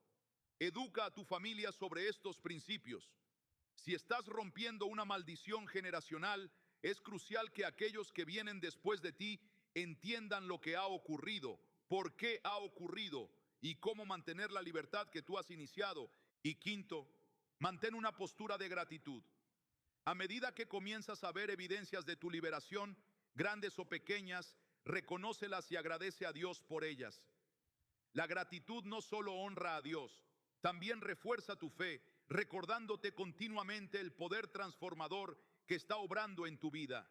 educa a tu familia sobre estos principios. Si estás rompiendo una maldición generacional, es crucial que aquellos que vienen después de ti entiendan lo que ha ocurrido, por qué ha ocurrido y cómo mantener la libertad que tú has iniciado. Y quinto, mantén una postura de gratitud. A medida que comienzas a ver evidencias de tu liberación, grandes o pequeñas, reconócelas y agradece a Dios por ellas. La gratitud no solo honra a Dios, también refuerza tu fe, recordándote continuamente el poder transformador que está obrando en tu vida.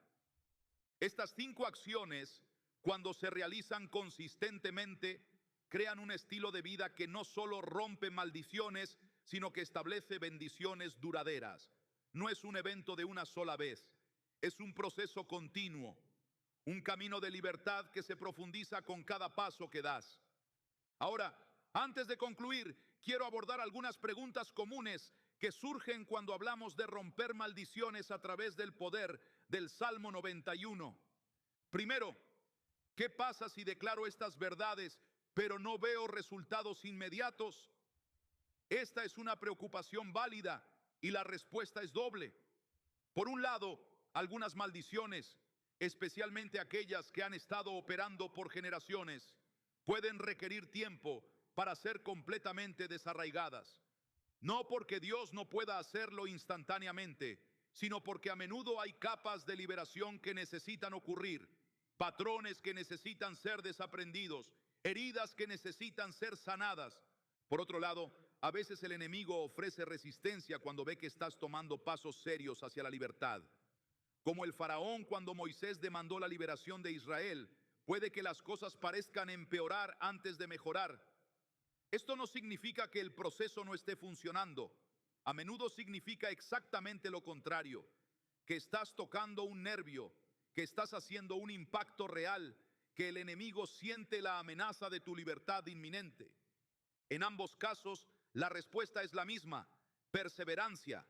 Estas 5 acciones, cuando se realizan consistentemente, crean un estilo de vida que no solo rompe maldiciones, sino que establece bendiciones duraderas. No es un evento de una sola vez, es un proceso continuo, un camino de libertad que se profundiza con cada paso que das. Ahora, antes de concluir, quiero abordar algunas preguntas comunes que surgen cuando hablamos de romper maldiciones a través del poder del Salmo 91. Primero, ¿qué pasa si declaro estas verdades, pero no veo resultados inmediatos? Esta es una preocupación válida y la respuesta es doble. Por un lado, algunas maldiciones, especialmente aquellas que han estado operando por generaciones, pueden requerir tiempo para ser completamente desarraigadas. No porque Dios no pueda hacerlo instantáneamente, sino porque a menudo hay capas de liberación que necesitan ocurrir, patrones que necesitan ser desaprendidos, heridas que necesitan ser sanadas. Por otro lado, a veces el enemigo ofrece resistencia cuando ve que estás tomando pasos serios hacia la libertad. Como el faraón cuando Moisés demandó la liberación de Israel, puede que las cosas parezcan empeorar antes de mejorar. Esto no significa que el proceso no esté funcionando. A menudo significa exactamente lo contrario, que estás tocando un nervio, que estás haciendo un impacto real, que el enemigo siente la amenaza de tu libertad inminente. En ambos casos, la respuesta es la misma: perseverancia.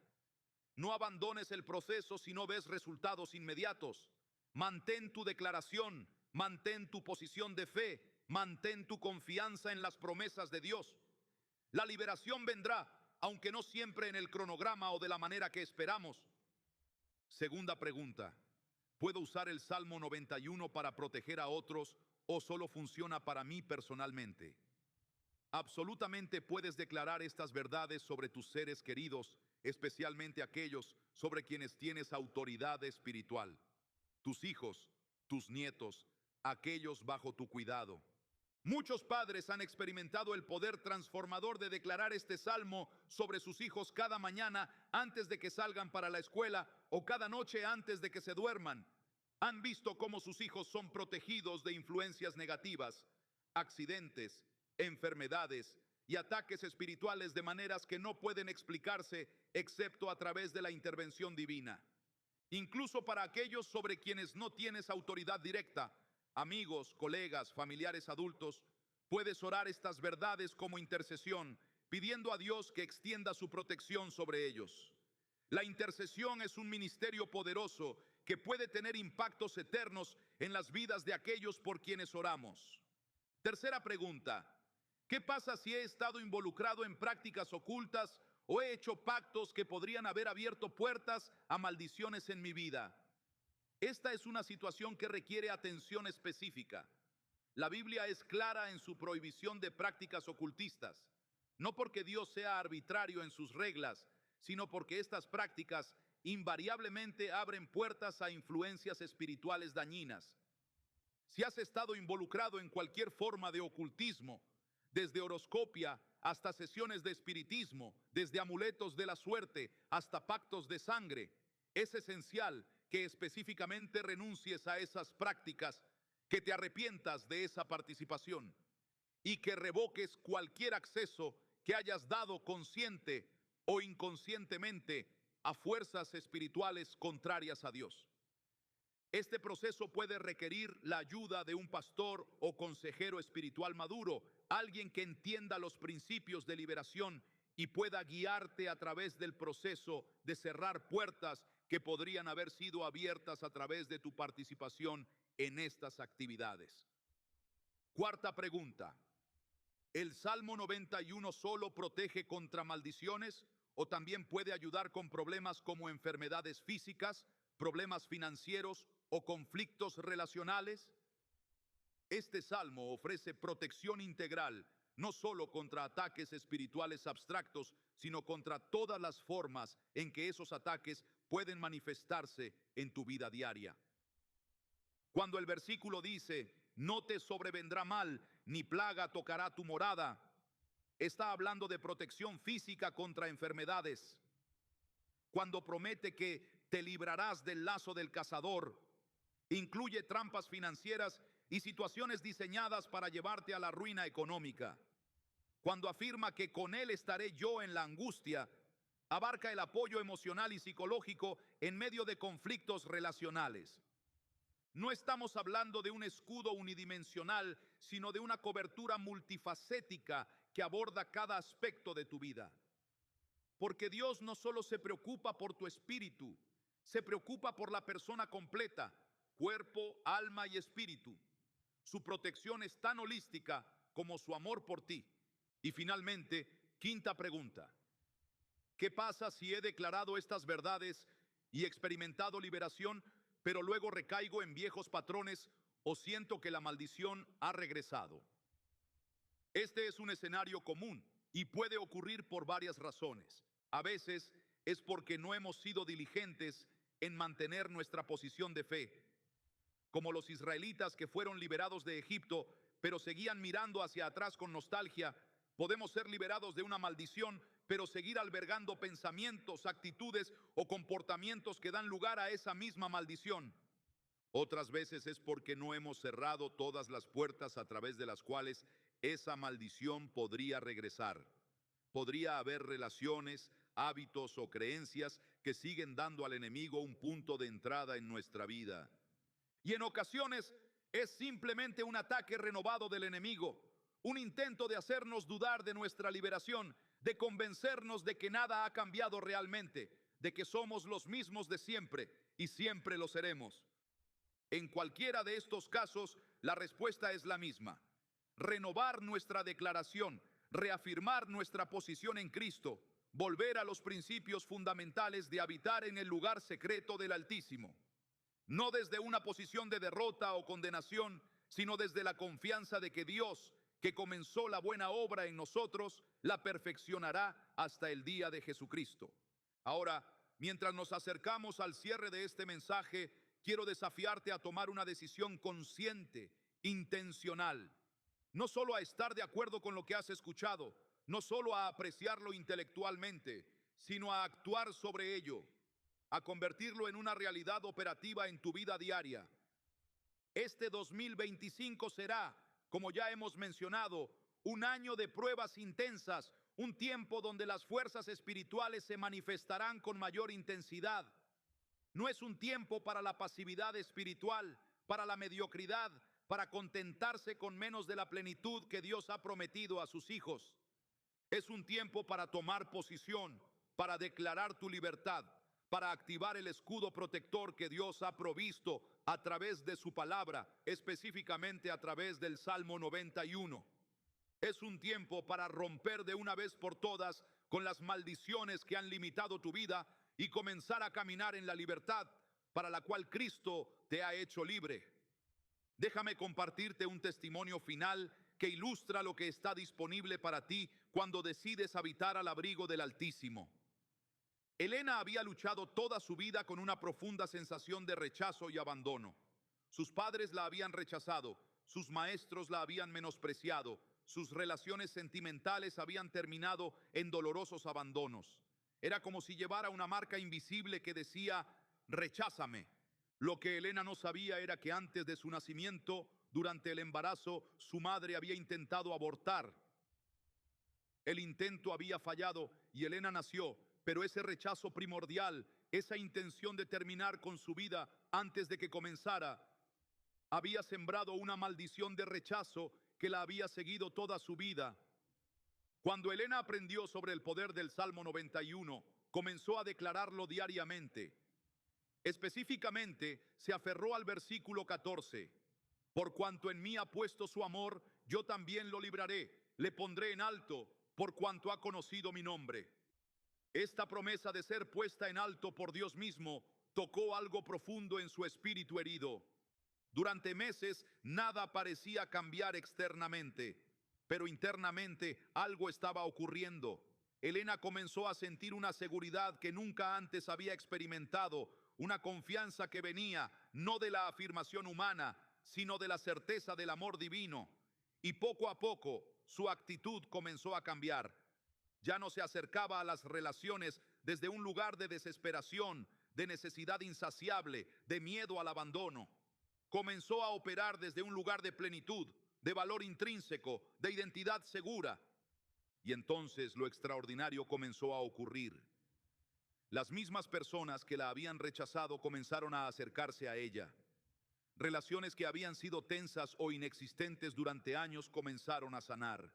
No abandones el proceso si no ves resultados inmediatos. Mantén tu declaración, mantén tu posición de fe, mantén tu confianza en las promesas de Dios. La liberación vendrá, aunque no siempre en el cronograma o de la manera que esperamos. Segunda pregunta: ¿puedo usar el Salmo 91 para proteger a otros o solo funciona para mí personalmente? Absolutamente puedes declarar estas verdades sobre tus seres queridos, especialmente aquellos sobre quienes tienes autoridad espiritual, tus hijos, tus nietos, aquellos bajo tu cuidado. Muchos padres han experimentado el poder transformador de declarar este salmo sobre sus hijos cada mañana antes de que salgan para la escuela o cada noche antes de que se duerman. Han visto cómo sus hijos son protegidos de influencias negativas, accidentes, enfermedades y ataques espirituales de maneras que no pueden explicarse excepto a través de la intervención divina. Incluso para aquellos sobre quienes no tienes autoridad directa, amigos, colegas, familiares adultos, puedes orar estas verdades como intercesión, pidiendo a Dios que extienda su protección sobre ellos. La intercesión es un ministerio poderoso que puede tener impactos eternos en las vidas de aquellos por quienes oramos. Tercera pregunta: ¿qué pasa si he estado involucrado en prácticas ocultas o he hecho pactos que podrían haber abierto puertas a maldiciones en mi vida? Esta es una situación que requiere atención específica. La Biblia es clara en su prohibición de prácticas ocultistas, no porque Dios sea arbitrario en sus reglas, sino porque estas prácticas invariablemente abren puertas a influencias espirituales dañinas. Si has estado involucrado en cualquier forma de ocultismo, desde horoscopia hasta sesiones de espiritismo, desde amuletos de la suerte hasta pactos de sangre, es esencial que específicamente renuncies a esas prácticas, que te arrepientas de esa participación y que revoques cualquier acceso que hayas dado consciente o inconscientemente a fuerzas espirituales contrarias a Dios. Este proceso puede requerir la ayuda de un pastor o consejero espiritual maduro, alguien que entienda los principios de liberación y pueda guiarte a través del proceso de cerrar puertas que podrían haber sido abiertas a través de tu participación en estas actividades. Cuarta pregunta: ¿el Salmo 91 solo protege contra maldiciones o también puede ayudar con problemas como enfermedades físicas, problemas financieros o conflictos relacionales? Este salmo ofrece protección integral, no solo contra ataques espirituales abstractos, sino contra todas las formas en que esos ataques pueden manifestarse en tu vida diaria. Cuando el versículo dice: no te sobrevendrá mal, ni plaga tocará tu morada, está hablando de protección física contra enfermedades. Cuando promete que te librarás del lazo del cazador, incluye trampas financieras y situaciones diseñadas para llevarte a la ruina económica. Cuando afirma que con él estaré yo en la angustia, abarca el apoyo emocional y psicológico en medio de conflictos relacionales. No estamos hablando de un escudo unidimensional, sino de una cobertura multifacética que aborda cada aspecto de tu vida. Porque Dios no solo se preocupa por tu espíritu, se preocupa por la persona completa, cuerpo, alma y espíritu. Su protección es tan holística como su amor por ti. Y finalmente, quinta pregunta: ¿qué pasa si he declarado estas verdades y experimentado liberación, pero luego recaigo en viejos patrones o siento que la maldición ha regresado? Este es un escenario común y puede ocurrir por varias razones. A veces, es porque no hemos sido diligentes en mantener nuestra posición de fe. Como los israelitas que fueron liberados de Egipto, pero seguían mirando hacia atrás con nostalgia, podemos ser liberados de una maldición, pero seguir albergando pensamientos, actitudes o comportamientos que dan lugar a esa misma maldición. Otras veces es porque no hemos cerrado todas las puertas a través de las cuales esa maldición podría regresar. Podría haber relaciones, hábitos o creencias que siguen dando al enemigo un punto de entrada en nuestra vida. Y en ocasiones es simplemente un ataque renovado del enemigo, un intento de hacernos dudar de nuestra liberación, de convencernos de que nada ha cambiado realmente, de que somos los mismos de siempre y siempre lo seremos. En cualquiera de estos casos, la respuesta es la misma: renovar nuestra declaración, reafirmar nuestra posición en Cristo, volver a los principios fundamentales de habitar en el lugar secreto del Altísimo. No desde una posición de derrota o condenación, sino desde la confianza de que Dios, que comenzó la buena obra en nosotros, la perfeccionará hasta el día de Jesucristo. Ahora, mientras nos acercamos al cierre de este mensaje, quiero desafiarte a tomar una decisión consciente, intencional. No solo a estar de acuerdo con lo que has escuchado, no solo a apreciarlo intelectualmente, sino a actuar sobre ello, a convertirlo en una realidad operativa en tu vida diaria. Este 2025 será, como ya hemos mencionado, un año de pruebas intensas, un tiempo donde las fuerzas espirituales se manifestarán con mayor intensidad. No es un tiempo para la pasividad espiritual, para la mediocridad, para contentarse con menos de la plenitud que Dios ha prometido a sus hijos. Es un tiempo para tomar posición, para declarar tu libertad, para activar el escudo protector que Dios ha provisto a través de su palabra, específicamente a través del Salmo 91. Es un tiempo para romper de una vez por todas con las maldiciones que han limitado tu vida y comenzar a caminar en la libertad para la cual Cristo te ha hecho libre. Déjame compartirte un testimonio final que ilustra lo que está disponible para ti cuando decides habitar al abrigo del Altísimo. Elena había luchado toda su vida con una profunda sensación de rechazo y abandono. Sus padres la habían rechazado, sus maestros la habían menospreciado, sus relaciones sentimentales habían terminado en dolorosos abandonos. Era como si llevara una marca invisible que decía: recházame. Lo que Elena no sabía era que antes de su nacimiento, durante el embarazo, su madre había intentado abortar. El intento había fallado y Elena nació, pero ese rechazo primordial, esa intención de terminar con su vida antes de que comenzara, había sembrado una maldición de rechazo que la había seguido toda su vida. Cuando Elena aprendió sobre el poder del Salmo 91, comenzó a declararlo diariamente. Específicamente, se aferró al versículo 14. Por cuanto en mí ha puesto su amor, yo también lo libraré, le pondré en alto, por cuanto ha conocido mi nombre. Esta promesa de ser puesta en alto por Dios mismo tocó algo profundo en su espíritu herido. Durante meses nada parecía cambiar externamente, pero internamente algo estaba ocurriendo. Elena comenzó a sentir una seguridad que nunca antes había experimentado, una confianza que venía no de la afirmación humana, sino de la certeza del amor divino. Y poco a poco su actitud comenzó a cambiar. Ya no se acercaba a las relaciones desde un lugar de desesperación, de necesidad insaciable, de miedo al abandono. Comenzó a operar desde un lugar de plenitud, de valor intrínseco, de identidad segura. Y entonces lo extraordinario comenzó a ocurrir. Las mismas personas que la habían rechazado comenzaron a acercarse a ella. Relaciones que habían sido tensas o inexistentes durante años comenzaron a sanar.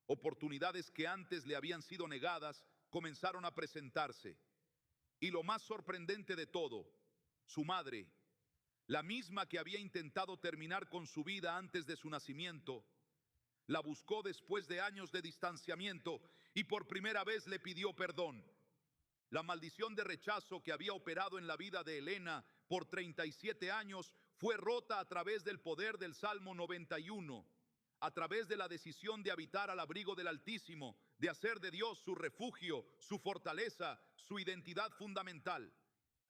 Oportunidades que antes le habían sido negadas comenzaron a presentarse. Y lo más sorprendente de todo, su madre, la misma que había intentado terminar con su vida antes de su nacimiento, la buscó después de años de distanciamiento y por primera vez le pidió perdón. La maldición de rechazo que había operado en la vida de Elena por 37 años fue rota a través del poder del Salmo 91. a través de la decisión de habitar al abrigo del Altísimo, de hacer de Dios su refugio, su fortaleza, su identidad fundamental.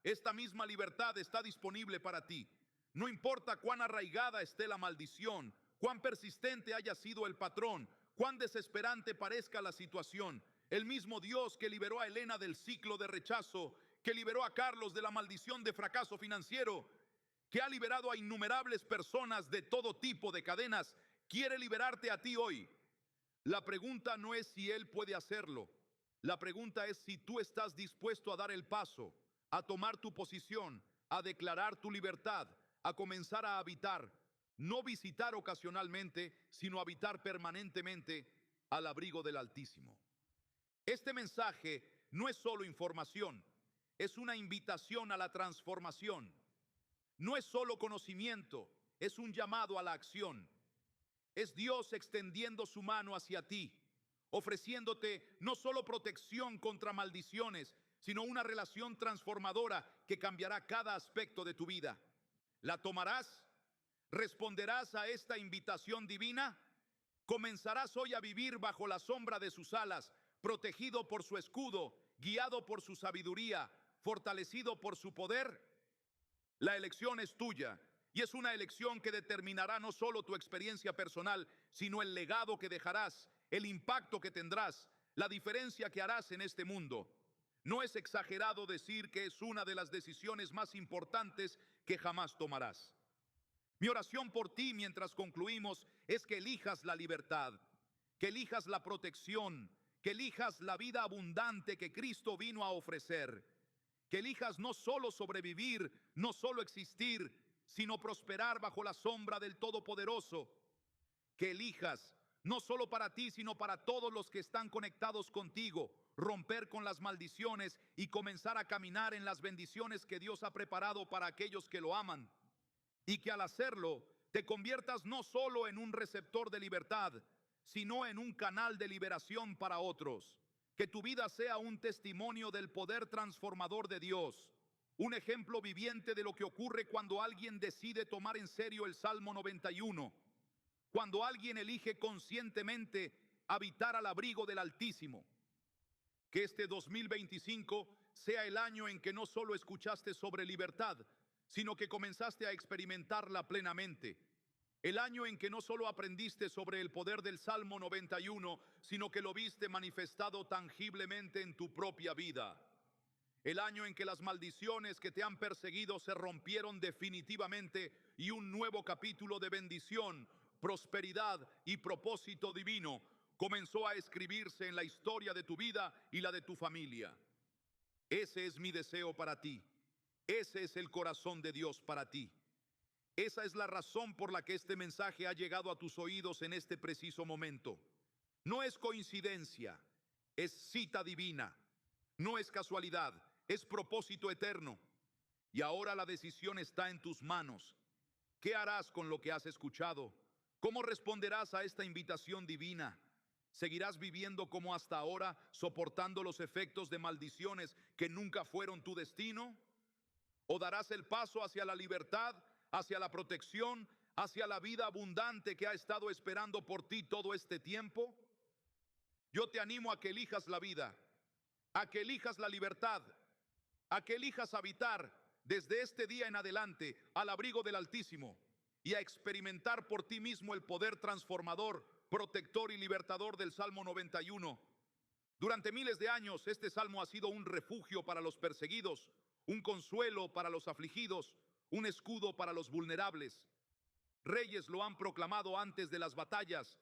Esta misma libertad está disponible para ti. No importa cuán arraigada esté la maldición, cuán persistente haya sido el patrón, cuán desesperante parezca la situación. El mismo Dios que liberó a Elena del ciclo de rechazo, que liberó a Carlos de la maldición de fracaso financiero, que ha liberado a innumerables personas de todo tipo de cadenas, quiere liberarte a ti hoy. La pregunta no es si Él puede hacerlo. La pregunta es si tú estás dispuesto a dar el paso, a tomar tu posición, a declarar tu libertad, a comenzar a habitar, no visitar ocasionalmente, sino habitar permanentemente al abrigo del Altísimo. Este mensaje no es solo información, es una invitación a la transformación. No es solo conocimiento, es un llamado a la acción. Es Dios extendiendo su mano hacia ti, ofreciéndote no solo protección contra maldiciones, sino una relación transformadora que cambiará cada aspecto de tu vida. ¿La tomarás? ¿Responderás a esta invitación divina? ¿Comenzarás hoy a vivir bajo la sombra de sus alas, protegido por su escudo, guiado por su sabiduría, fortalecido por su poder? La elección es tuya y es una elección que determinará no solo tu experiencia personal, sino el legado que dejarás, el impacto que tendrás, la diferencia que harás en este mundo. No es exagerado decir que es una de las decisiones más importantes que jamás tomarás. Mi oración por ti mientras concluimos es que elijas la libertad, que elijas la protección, que elijas la vida abundante que Cristo vino a ofrecer, que elijas no solo sobrevivir, no solo existir, sino prosperar bajo la sombra del Todopoderoso, que elijas no solo para ti, sino para todos los que están conectados contigo, romper con las maldiciones y comenzar a caminar en las bendiciones que Dios ha preparado para aquellos que lo aman. Y que al hacerlo te conviertas no solo en un receptor de libertad, sino en un canal de liberación para otros. Que tu vida sea un testimonio del poder transformador de Dios, un ejemplo viviente de lo que ocurre cuando alguien decide tomar en serio el Salmo 91, cuando alguien elige conscientemente habitar al abrigo del Altísimo. Que este 2025 sea el año en que no solo escuchaste sobre libertad, sino que comenzaste a experimentarla plenamente. El año en que no solo aprendiste sobre el poder del Salmo 91, sino que lo viste manifestado tangiblemente en tu propia vida. El año en que las maldiciones que te han perseguido se rompieron definitivamente y un nuevo capítulo de bendición, prosperidad y propósito divino comenzó a escribirse en la historia de tu vida y la de tu familia. Ese es mi deseo para ti. Ese es el corazón de Dios para ti. Esa es la razón por la que este mensaje ha llegado a tus oídos en este preciso momento. No es coincidencia, es cita divina. No es casualidad, es propósito eterno. Y ahora la decisión está en tus manos. ¿Qué harás con lo que has escuchado? ¿Cómo responderás a esta invitación divina? ¿Seguirás viviendo como hasta ahora, soportando los efectos de maldiciones que nunca fueron tu destino? ¿O darás el paso hacia la libertad, hacia la protección, hacia la vida abundante que ha estado esperando por ti todo este tiempo? Yo te animo a que elijas la vida, a que elijas la libertad, a que elijas habitar desde este día en adelante al abrigo del Altísimo y a experimentar por ti mismo el poder transformador, protector y libertador del Salmo 91. Durante miles de años, este salmo ha sido un refugio para los perseguidos, un consuelo para los afligidos, un escudo para los vulnerables. Reyes lo han proclamado antes de las batallas,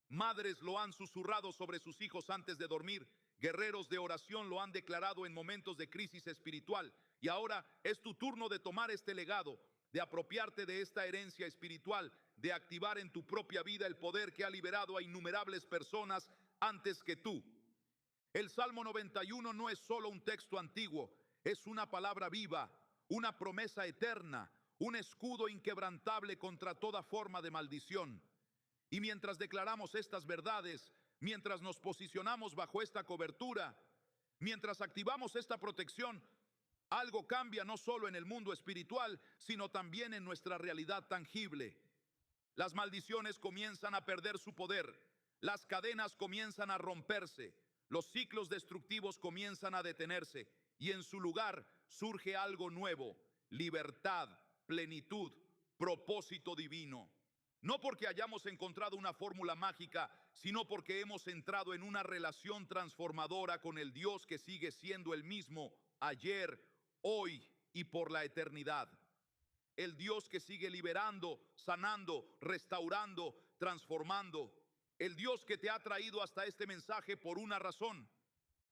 madres lo han susurrado sobre sus hijos antes de dormir, guerreros de oración lo han declarado en momentos de crisis espiritual. Y ahora es tu turno de tomar este legado, de apropiarte de esta herencia espiritual, de activar en tu propia vida el poder que ha liberado a innumerables personas antes que tú. El Salmo 91 no es solo un texto antiguo, es una palabra viva, una promesa eterna, un escudo inquebrantable contra toda forma de maldición. Y mientras declaramos estas verdades, mientras nos posicionamos bajo esta cobertura, mientras activamos esta protección, algo cambia no solo en el mundo espiritual, sino también en nuestra realidad tangible. Las maldiciones comienzan a perder su poder, las cadenas comienzan a romperse, los ciclos destructivos comienzan a detenerse y en su lugar surge algo nuevo: libertad, plenitud, propósito divino. No porque hayamos encontrado una fórmula mágica, sino porque hemos entrado en una relación transformadora con el Dios que sigue siendo el mismo ayer, hoy y por la eternidad. El Dios que sigue liberando, sanando, restaurando, transformando. El Dios que te ha traído hasta este mensaje por una razón.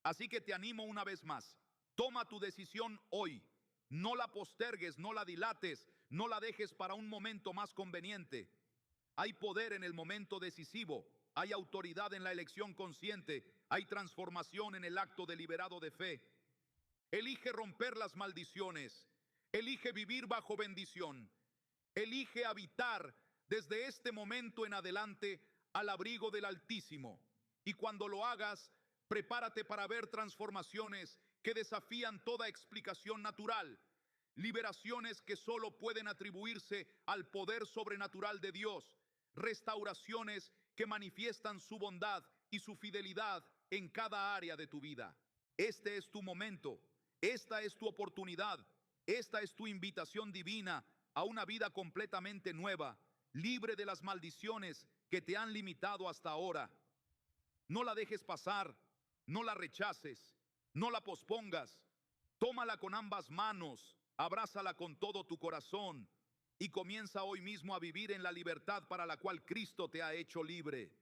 Así que te animo una vez más. Toma tu decisión hoy. No la postergues, no la dilates, no la dejes para un momento más conveniente. Hay poder en el momento decisivo. Hay autoridad en la elección consciente. Hay transformación en el acto deliberado de fe. Elige romper las maldiciones. Elige vivir bajo bendición. Elige habitar desde este momento en adelante al abrigo del Altísimo. Y cuando lo hagas, prepárate para ver transformaciones que desafían toda explicación natural. Liberaciones que solo pueden atribuirse al poder sobrenatural de Dios. Restauraciones que manifiestan su bondad y su fidelidad en cada área de tu vida. Este es tu momento. Esta es tu oportunidad. Esta es tu invitación divina a una vida completamente nueva, libre de las maldiciones que te han limitado hasta ahora. No la dejes pasar, no la rechaces, no la pospongas. Tómala con ambas manos, abrázala con todo tu corazón y comienza hoy mismo a vivir en la libertad para la cual Cristo te ha hecho libre.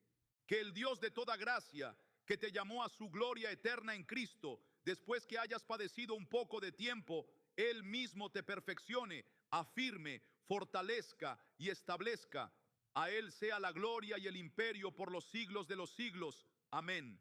Que el Dios de toda gracia, que te llamó a su gloria eterna en Cristo, después que hayas padecido un poco de tiempo, Él mismo te perfeccione, afirme, fortalezca y establezca. A Él sea la gloria y el imperio por los siglos de los siglos. Amén.